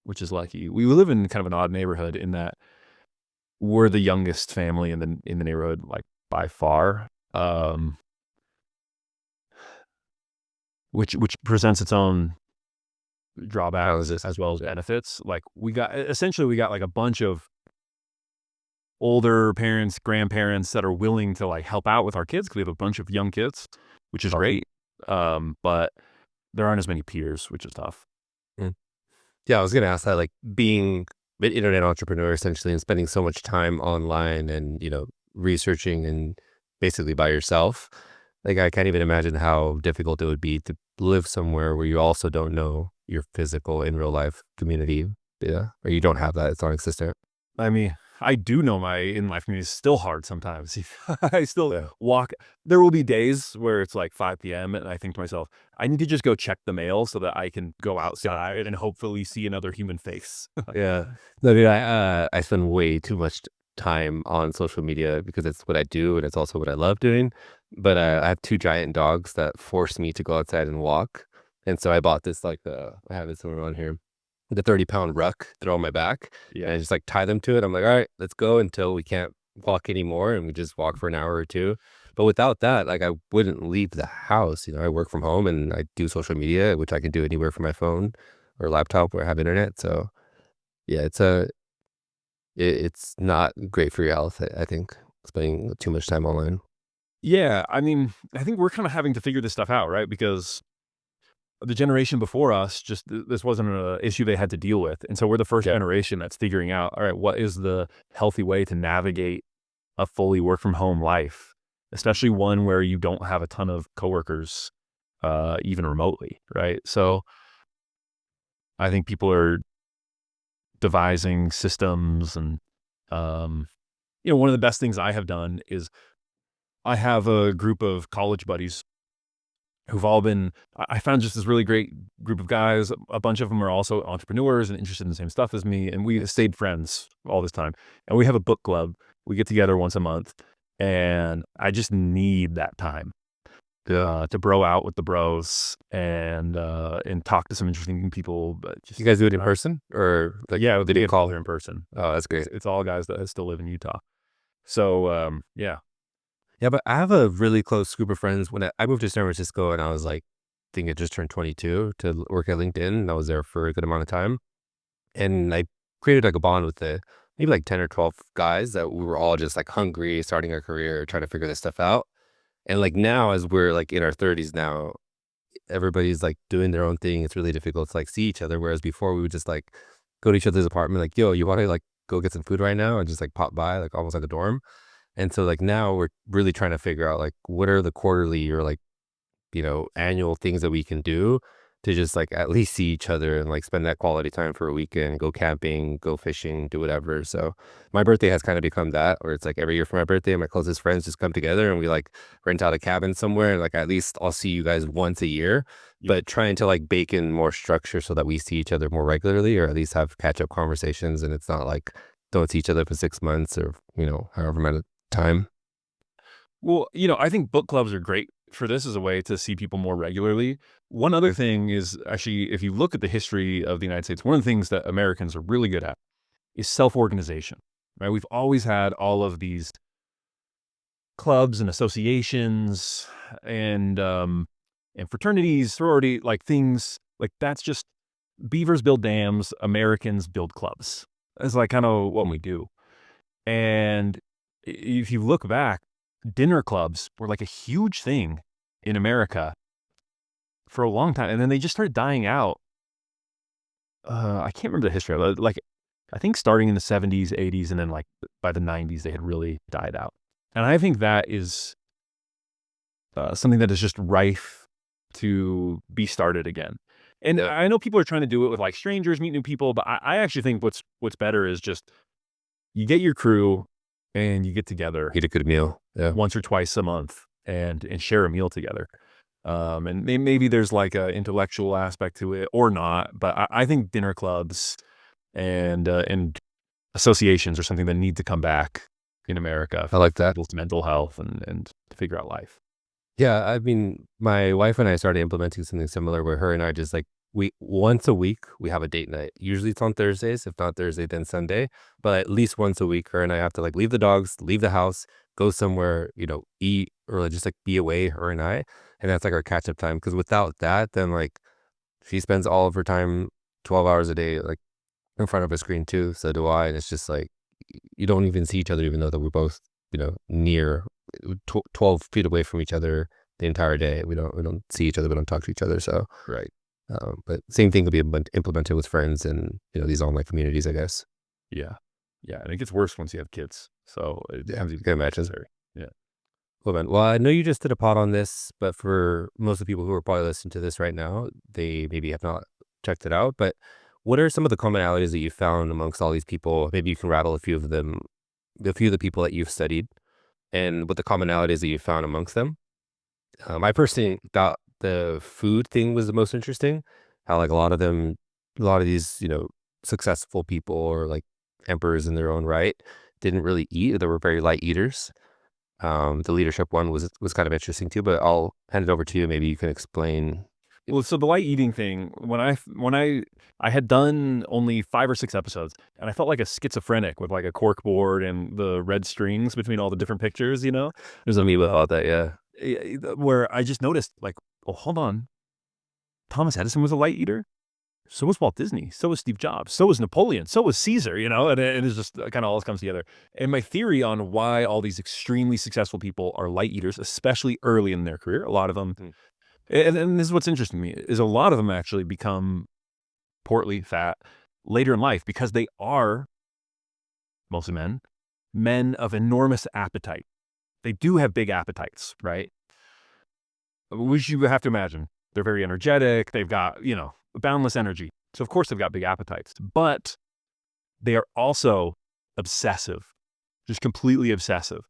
which is lucky. We live in kind of an odd neighborhood in that we're the youngest family in the neighborhood, like by far, which presents its own drawbacks as well as benefits. Like we got like a bunch of older parents, grandparents that are willing to like help out with our kids because we have a bunch of young kids, which is great. But there aren't as many peers, which is tough. Yeah, I was gonna ask that, like being an internet entrepreneur essentially and spending so much time online and researching and basically by yourself. Like I can't even imagine how difficult it would be to live somewhere where you also don't know your physical in real life community. Yeah, or you don't have that; it's non-existent. I mean, I do know my in-life community is still hard sometimes. I still walk. There will be days where it's like 5 p.m. and I think to myself, I need to just go check the mail so that I can go outside and hopefully see another human face. Yeah. No, dude, I spend way too much time on social media because it's what I do and it's also what I love doing. But I have 2 giant dogs that force me to go outside and walk. And so I bought this I have it somewhere on here, the 30-pound ruck that are on my back. Yeah. And I just like tie them to it. I'm like, all right, let's go until we can't walk anymore. And we just walk for an hour or two. But without that, like I wouldn't leave the house. I work from home and I do social media, which I can do anywhere from my phone or laptop where I have internet. So yeah, it's not great for your health, I think, spending too much time online. Yeah, I mean, I think we're kind of having to figure this stuff out, right? Because the generation before us, this wasn't an issue they had to deal with. And so we're the first generation that's figuring out, all right, what is the healthy way to navigate a fully work from home life, especially one where you don't have a ton of coworkers, even remotely, right? So I think people are devising systems and, one of the best things I have done is I have a group of college buddies who've all been, I found just this really great group of guys. A bunch of them are also entrepreneurs and interested in the same stuff as me. And we stayed friends all this time. And we have a book club. We get together once a month. And I just need that time to bro out with the bros and talk to some interesting people. But just, you guys do it in person or like, yeah, did you call her in person? Oh, that's great. It's all guys that still live in Utah. So, yeah. Yeah, but I have a really close group of friends. When I moved to San Francisco and I was like, I think I just turned 22 to work at LinkedIn. And I was there for a good amount of time. And I created like a bond with maybe like 10 or 12 guys that we were all just like hungry, starting our career, trying to figure this stuff out. And like now, as we're like in our 30s now, everybody's like doing their own thing. It's really difficult to like see each other. Whereas before we would just like go to each other's apartment, like, yo, you want to like go get some food right now? And just like pop by, like almost like a dorm. And so like now we're really trying to figure out like what are the quarterly or like, annual things that we can do to just like at least see each other and like spend that quality time for a weekend, go camping, go fishing, do whatever. So my birthday has kind of become that, where it's like every year for my birthday, my closest friends just come together and we like rent out a cabin somewhere. And like at least I'll see you guys once a year, but trying to like bake in more structure so that we see each other more regularly or at least have catch up conversations. And it's not like don't see each other for 6 months or, however many time. Well, I think book clubs are great for this as a way to see people more regularly. One other thing is actually, if you look at the history of the United States, one of the things that Americans are really good at is self-organization, right? We've always had all of these clubs and associations and fraternities, sorority, like things like that's just beavers build dams, Americans build clubs. That's like kind of what we do. And if you look back, dinner clubs were like a huge thing in America for a long time. And then they just started dying out. I can't remember the history of it. Like, I think starting in the 70s, 80s, and then like by the 90s, they had really died out. And I think that is something that is just rife to be started again. And I know people are trying to do it with like strangers, meet new people, but I actually think what's better is just you get your crew and you get together, Eat a good meal. Yeah. once or twice a month and share a meal together. And maybe there's like a intellectual aspect to it or not, but I think dinner clubs and associations are something that need to come back in America. I like that. People's mental health and to figure out life. Yeah, I mean, my wife and I started implementing something similar where her and I just like once a week we have a date night. Usually it's on Thursdays. If not Thursday, then Sunday. But at least once a week, her and I have to like leave the dogs, leave the house, go somewhere, eat or like, just like be away, her and I. And that's like our catch up time. Because without that, then like she spends all of her time 12 hours a day like in front of a screen too. So do I. And it's just like you don't even see each other, even though that we're both near 12 feet away from each other the entire day. We don't see each other. We don't talk to each other. So Right. but same thing could be implemented with friends and these online communities, I guess. Yeah. Yeah. And it gets worse once you have kids. So it becomes You can imagine. Yeah. Cool, man. Well, I know you just did a pod on this, but for most of the people who are probably listening to this right now, they maybe have not checked it out. But what are some of the commonalities that you found amongst all these people? Maybe you can rattle a few of them, a few of the people that you've studied, and what the commonalities that you found amongst them. I personally thought the food thing was the most interesting. How like a lot of these, successful people or like emperors in their own right didn't really eat. They were very light eaters. The leadership one was kind of interesting too, but I'll hand it over to you. Maybe you can explain. Well, so the light eating thing, when I had done only 5 or 6 episodes, and I felt like a schizophrenic with like a cork board and the red strings between all the different pictures, There's a meme about that, yeah. where I just noticed like, oh, hold on. Thomas Edison was a light eater. So was Walt Disney. So was Steve Jobs. So was Napoleon. So was Caesar, and it is just kind of all comes together. And my theory on why all these extremely successful people are light eaters, especially early in their career, a lot of them, and this is what's interesting to me, is a lot of them actually become portly, fat later in life because they are, mostly men of enormous appetite. They do have big appetites, right? Which you have to imagine. They're very energetic. They've got, boundless energy. So of course they've got big appetites, but they are also obsessive, just completely obsessive.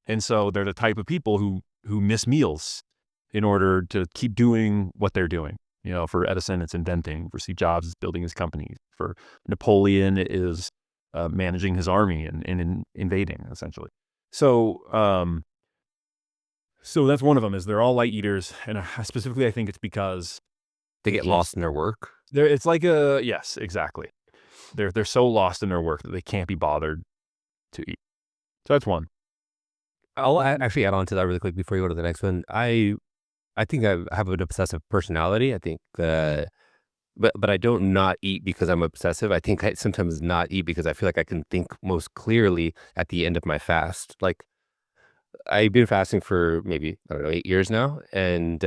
And so they're the type of people who miss meals in order to keep doing what they're doing. For Edison, it's inventing. For Steve Jobs, it's building his company. For Napoleon, it is managing his army and invading, essentially. So that's one of them, is they're all light eaters. And specifically, I think it's because They get lost in their work. it's like yes, exactly. They're so lost in their work that they can't be bothered to eat. So that's one. I'll actually add on to that really quick before you go to the next one. I think I have an obsessive personality. I think that, but I don't not eat because I'm obsessive. I think I sometimes not eat because I feel like I can think most clearly at the end of my fast. Like I've been fasting for maybe, I don't know, 8 years now. And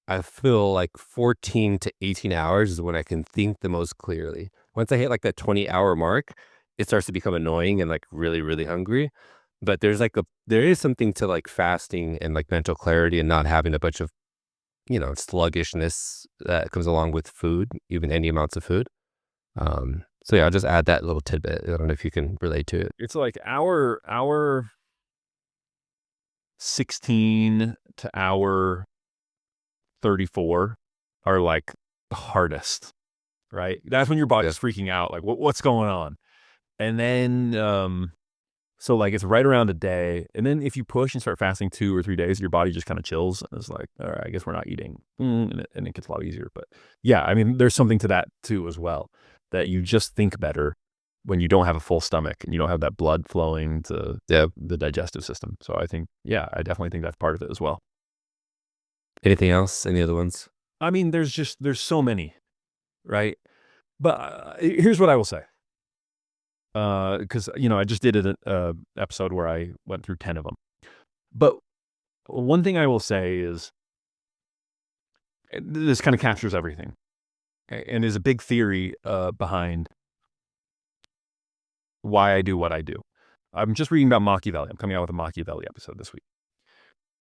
I feel like 14 to 18 hours is when I can think the most clearly. Once I hit like that 20-hour mark, it starts to become annoying and like really, really hungry. But there is something to like fasting and like mental clarity and not having a bunch of, sluggishness that comes along with food, even any amounts of food. So yeah, I'll just add that little tidbit. I don't know if you can relate to it. It's like hour 16 to hour 34 are like the hardest, right? That's when your body's freaking out, like what's going on? And then so like it's right around a day, and then if you push and start fasting 2 or 3 days, your body just kind of chills and it's like, all right, I guess we're not eating, and it gets a lot easier. But yeah, I mean, there's something to that too as well, that you just think better when you don't have a full stomach and you don't have that blood flowing to the digestive system. So I think, I definitely think that's part of it as well. Anything else? Any other ones? I mean, there's so many, right? But here's what I will say. Because, I just did an episode where I went through 10 of them. But one thing I will say is, this kind of captures everything, and is a big theory behind why I do what I do. I'm just reading about Machiavelli. I'm coming out with a Machiavelli episode this week.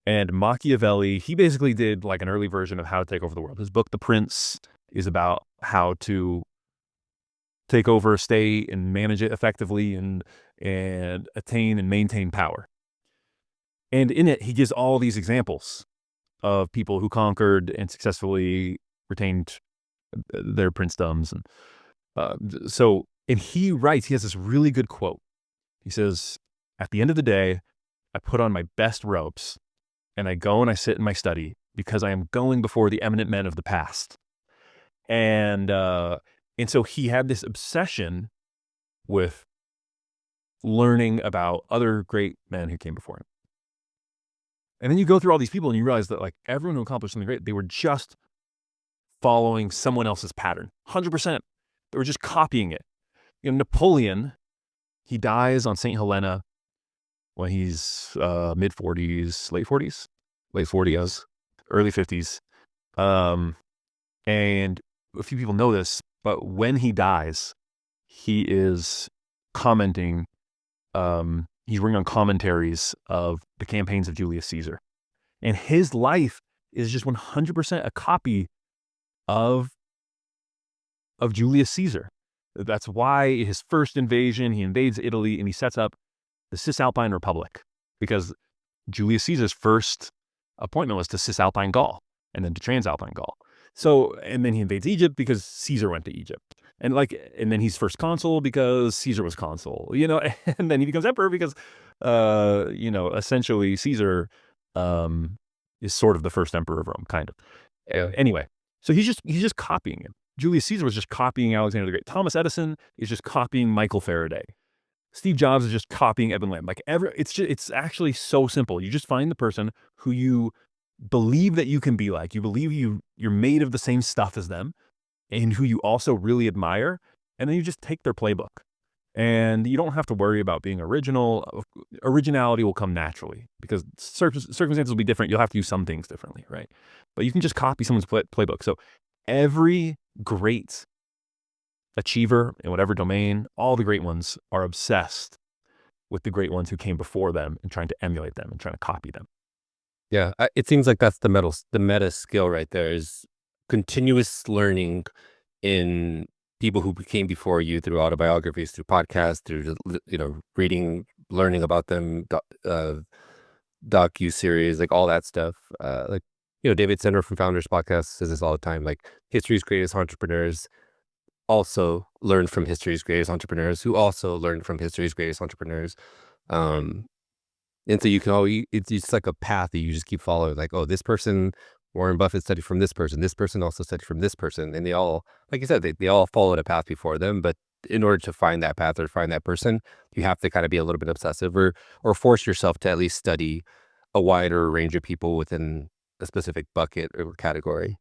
And Machiavelli, he basically did like an early version of how to take over the world. His book, The Prince, is about how to take over a state and manage it effectively and attain and maintain power. And in it, he gives all these examples of people who conquered and successfully retained their princedoms. And and he writes, he has this really good quote. He says, "At the end of the day, I put on my best robes and I go and I sit in my study because I am going before the eminent men of the past." And so he had this obsession with learning about other great men who came before him. And then you go through all these people and you realize that like everyone who accomplished something great, they were just following someone else's pattern. 100%. They were just copying it. Napoleon, he dies on St. Helena when he's mid-40s, late 40s? Late 40s, early 50s. And a few people know this, but when he dies, he is commenting, he's working on commentaries of the campaigns of Julius Caesar. And his life is just 100% a copy of Julius Caesar. That's why his first invasion, he invades Italy and he sets up the Cisalpine Republic, because Julius Caesar's first appointment was to Cisalpine Gaul and then to Transalpine Gaul. So, and then he invades Egypt because Caesar went to Egypt. And then he's first consul because Caesar was consul, and then he becomes emperor because, essentially Caesar is sort of the first emperor of Rome, kind of. Anyway, so he's just copying him. Julius Caesar was just copying Alexander the Great. Thomas Edison is just copying Michael Faraday. Steve Jobs is just copying Edwin Lamb. It's actually so simple. You just find the person who you believe that you can be like. You believe you're made of the same stuff as them, and who you also really admire, and then you just take their playbook. And you don't have to worry about being original. Originality will come naturally because circumstances will be different. You'll have to use some things differently, right? But you can just copy someone's playbook. So every great achiever in whatever domain, all the great ones are obsessed with the great ones who came before them and trying to emulate them and trying to copy them. Yeah, it seems like that's the meta skill right there, is continuous learning in people who came before you through autobiographies, through podcasts, through reading, learning about them, docu-series, like all that stuff. David Sender from Founders Podcast says this all the time, like history's greatest entrepreneurs also learned from history's greatest entrepreneurs who also learned from history's greatest entrepreneurs. And so you can it's just like a path that you just keep following. Like, oh, this person, Warren Buffett, studied from this person. This person also studied from this person. And they all, like you said, they all followed a path before them. But in order to find that path or find that person, you have to kind of be a little bit obsessive or force yourself to at least study a wider range of people within a specific bucket or category.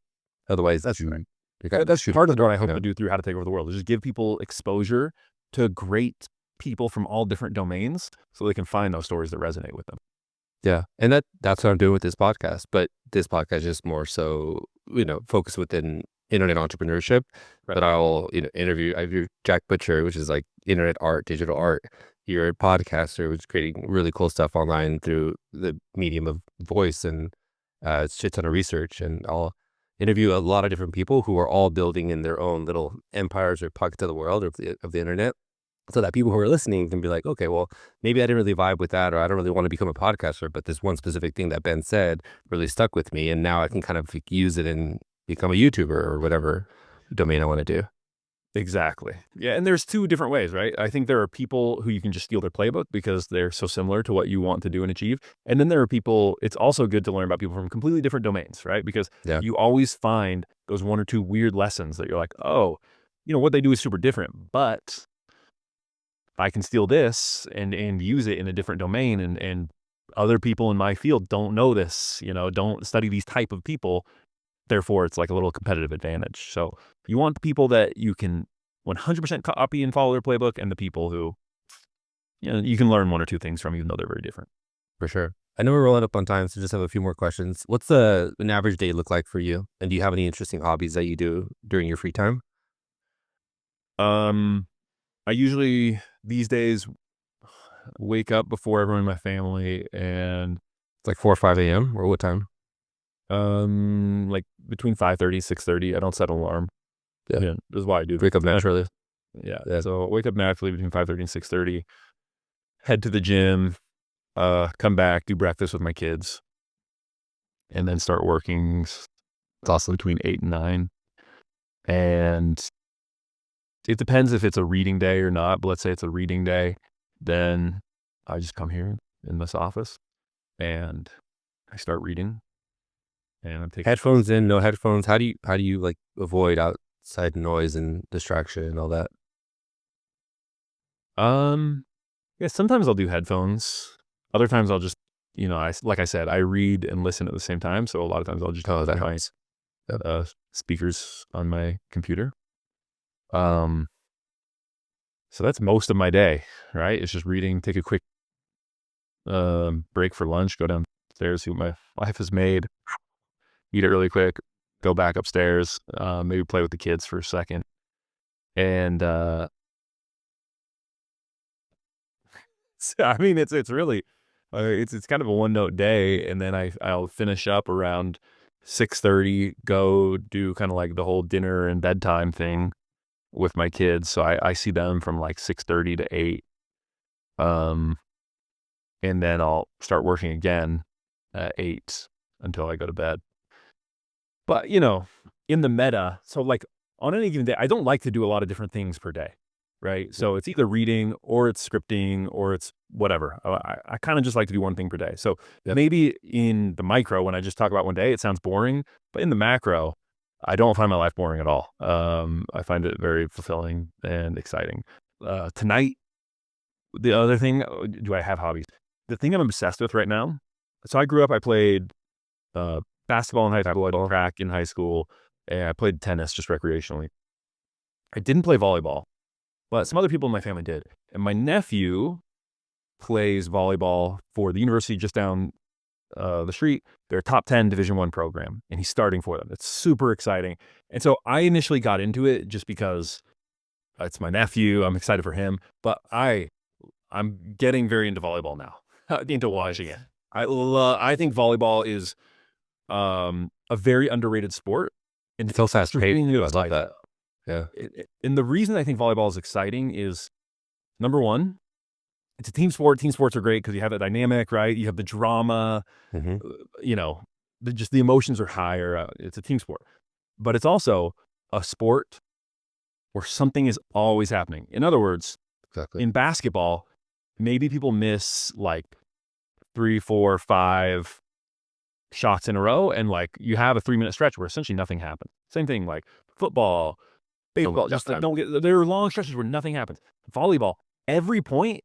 Otherwise, that's true. That's part of what I hope to do through How to Take Over the World, is just give people exposure to great people from all different domains so they can find those stories that resonate with them. Yeah. And that's what I'm doing with this podcast. But this podcast is just more so, focused within internet entrepreneurship. Right. But I'll, interview Jack Butcher, which is like internet art, digital art. You're a podcaster who's creating really cool stuff online through the medium of voice and shit ton of research. And I'll interview a lot of different people who are all building in their own little empires or pockets of the world or of the internet, so that people who are listening can be like, okay, well, maybe I didn't really vibe with that, or I don't really want to become a podcaster, but this one specific thing that Ben said really stuck with me, and now I can kind of use it and become a YouTuber or whatever domain I want to do. Exactly. Yeah, and there's two different ways, right? I think there are people who you can just steal their playbook because they're so similar to what you want to do and achieve. And then there are people, it's also good to learn about people from completely different domains, right? Because you always find those one or two weird lessons that you're like, oh, what they do is super different, but I can steal this and use it in a different domain, and other people in my field don't know this, don't study these type of people. Therefore, it's like a little competitive advantage. So you want people that you can 100% copy and follow their playbook, and the people who, you can learn one or two things from, even though they're very different. For sure. I know we're rolling up on time, so just have a few more questions. What's an average day look like for you? And do you have any interesting hobbies that you do during your free time? I usually these days wake up before everyone in my family, and It's like 4 or 5 a.m. or what time? like between 5:30 6:30. I don't set an alarm. Yeah. This is why I do Wake up naturally. Yeah. So wake up naturally between 5:30 and 6:30. Head to the gym. Come back, do breakfast with my kids, and then start working. It's also between 8 and 9. And it depends if it's a reading day or not. But let's say it's a reading day, then I just come here in this office and I start reading. And I'm taking Headphones in, no headphones. How do you like avoid outside noise and distraction and all that? Yeah, sometimes I'll do headphones. Other times I'll just, like I said, I read and listen at the same time. So a lot of times I'll just that my helps. speakers on my computer. So that's most of my day, right? It's just reading, take a quick break for lunch, go downstairs, see what my wife has made, eat it really quick, go back upstairs, maybe play with the kids for a second. And I mean, it's really, it's kind of a one note day. And then I'll finish up around 6:30, go do kind of like the whole dinner and bedtime thing with my kids. So I see them from like 6:30 to 8. And then I'll start working again at 8 until I go to bed. But, in the meta, so like on any given day, I don't like to do a lot of different things per day, right? So it's either reading or it's scripting or it's whatever. I kind of just like to do one thing per day. So maybe in the micro, when I just talk about one day, it sounds boring, but in the macro, I don't find my life boring at all. I find it very fulfilling and exciting. Tonight, the other thing, do I have hobbies? The thing I'm obsessed with right now. So I grew up, I played basketball in high school, track in high school, and I played tennis just recreationally. I didn't play volleyball, but some other people in my family did. And my nephew plays volleyball for the university just down the street. They're a top 10 Division I program, and he's starting for them. It's super exciting. And so I initially got into it just because it's my nephew. I'm excited for him, but I'm getting very into volleyball now, into watching it. I think volleyball is a very underrated sport. And it's so fast paced. I like that. Yeah. And the reason I think volleyball is exciting is, number one, it's a team sport. Team sports are great because you have that dynamic, right? You have the drama, just the emotions are higher. It's a team sport. But it's also a sport where something is always happening. In other words, Exactly. in basketball, maybe people miss like 3, 4, 5 shots in a row, and like you have a 3-minute stretch where essentially nothing happens. Same thing like football, baseball, just like there are long stretches where nothing happens. Volleyball, every point,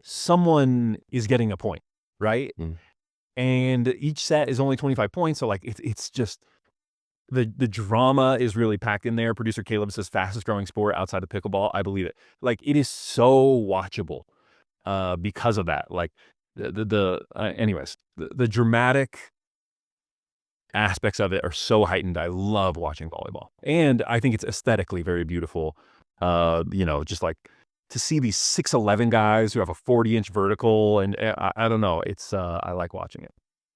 someone is getting a point, right? And each set is only 25 points. So like it's just the drama is really packed in there. Producer Caleb says fastest growing sport outside of pickleball. I believe it. Like it is so watchable because of that. Like anyways, the dramatic aspects of it are so heightened. I love watching volleyball, and I think it's aesthetically very beautiful. Just like to see these 6'11" guys who have a 40-inch vertical, and I don't know. It's I like watching it.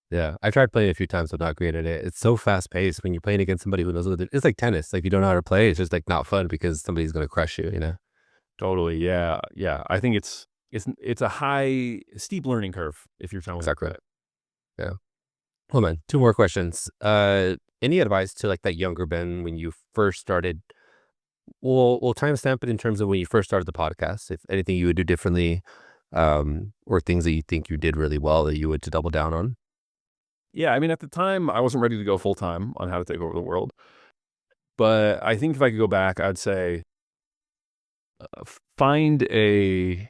Yeah, I tried playing a few times. I'm not great at it. It's so fast paced when you're playing against somebody who knows what it's like tennis. Like if you don't know how to play, it's just like not fun because somebody's gonna crush you. Totally. Yeah. I think it's a steep learning curve if you're trying to exactly. Yeah. Well, man, 2 more questions. Any advice to like that younger Ben when you first started? We'll timestamp it in terms of when you first started the podcast. If anything you would do differently, or things that you think you did really well that you would to double down on. Yeah, I mean, at the time, I wasn't ready to go full time on how to take over the world. But I think if I could go back, I'd say find a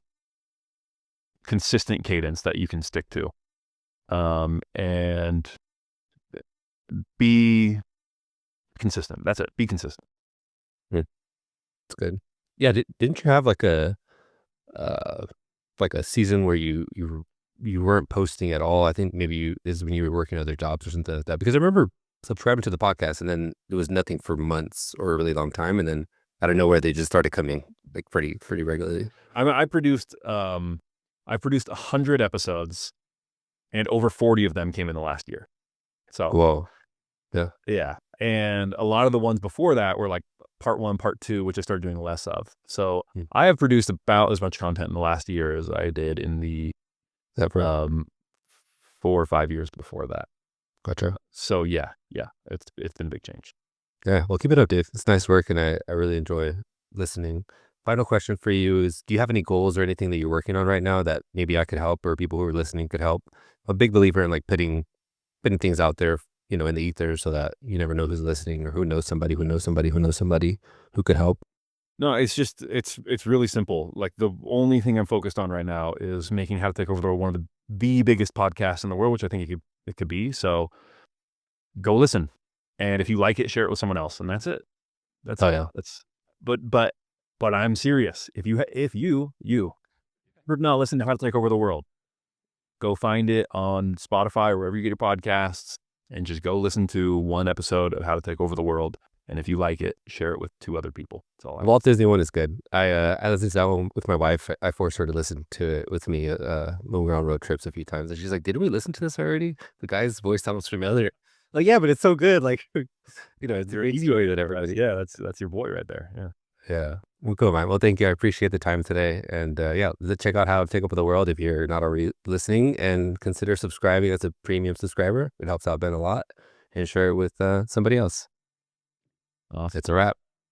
consistent cadence that you can stick to, and be consistent. That's it. Be consistent. That's good. Yeah. Didn't you have like a season where you weren't posting at all? I think maybe is when you were working other jobs or something like that. Because I remember subscribing to the podcast and then there was nothing for months or a really long time, and then out of nowhere they just started coming like pretty regularly. I produced 100 episodes, and over 40 of them came in the last year. So whoa, yeah, and a lot of the ones before that were like part 1, part 2, which I started doing less of. So I have produced about as much content in the last year as I did in the 4 or 5 years before that. Gotcha. So yeah, it's been a big change. Yeah, well, keep it up, Dave. It's nice work, and I really enjoy listening. Final question for you is, do you have any goals or anything that you're working on right now that maybe I could help or people who are listening could help? I'm a big believer in like putting things out there, in the ether, so that you never know who's listening or who knows somebody who knows somebody who knows somebody who could help. No, it's just, it's really simple. Like the only thing I'm focused on right now is making How to Take Over the World one of the biggest podcasts in the world, which I think it could be. So go listen. And if you like it, share it with someone else. And that's it. But I'm serious. If you have not listened to How to Take Over the World, go find it on Spotify or wherever you get your podcasts and just go listen to one episode of How to Take Over the World. And if you like it, share it with 2 other people. That's all. Walt Disney one is good. I listened to that one with my wife. I forced her to listen to it with me when we were on road trips a few times. And she's like, "Didn't we listen to this already? The guy's voice sounds familiar." Like, yeah, but it's so good. Like, it's easy way to everybody. Yeah, that's your boy right there. Yeah. Yeah. Well, cool, man. Well, thank you. I appreciate the time today. And check out How to Take Over the World if you're not already listening, and consider subscribing as a premium subscriber. It helps out Ben a lot. And share it with somebody else. Awesome. It's a wrap.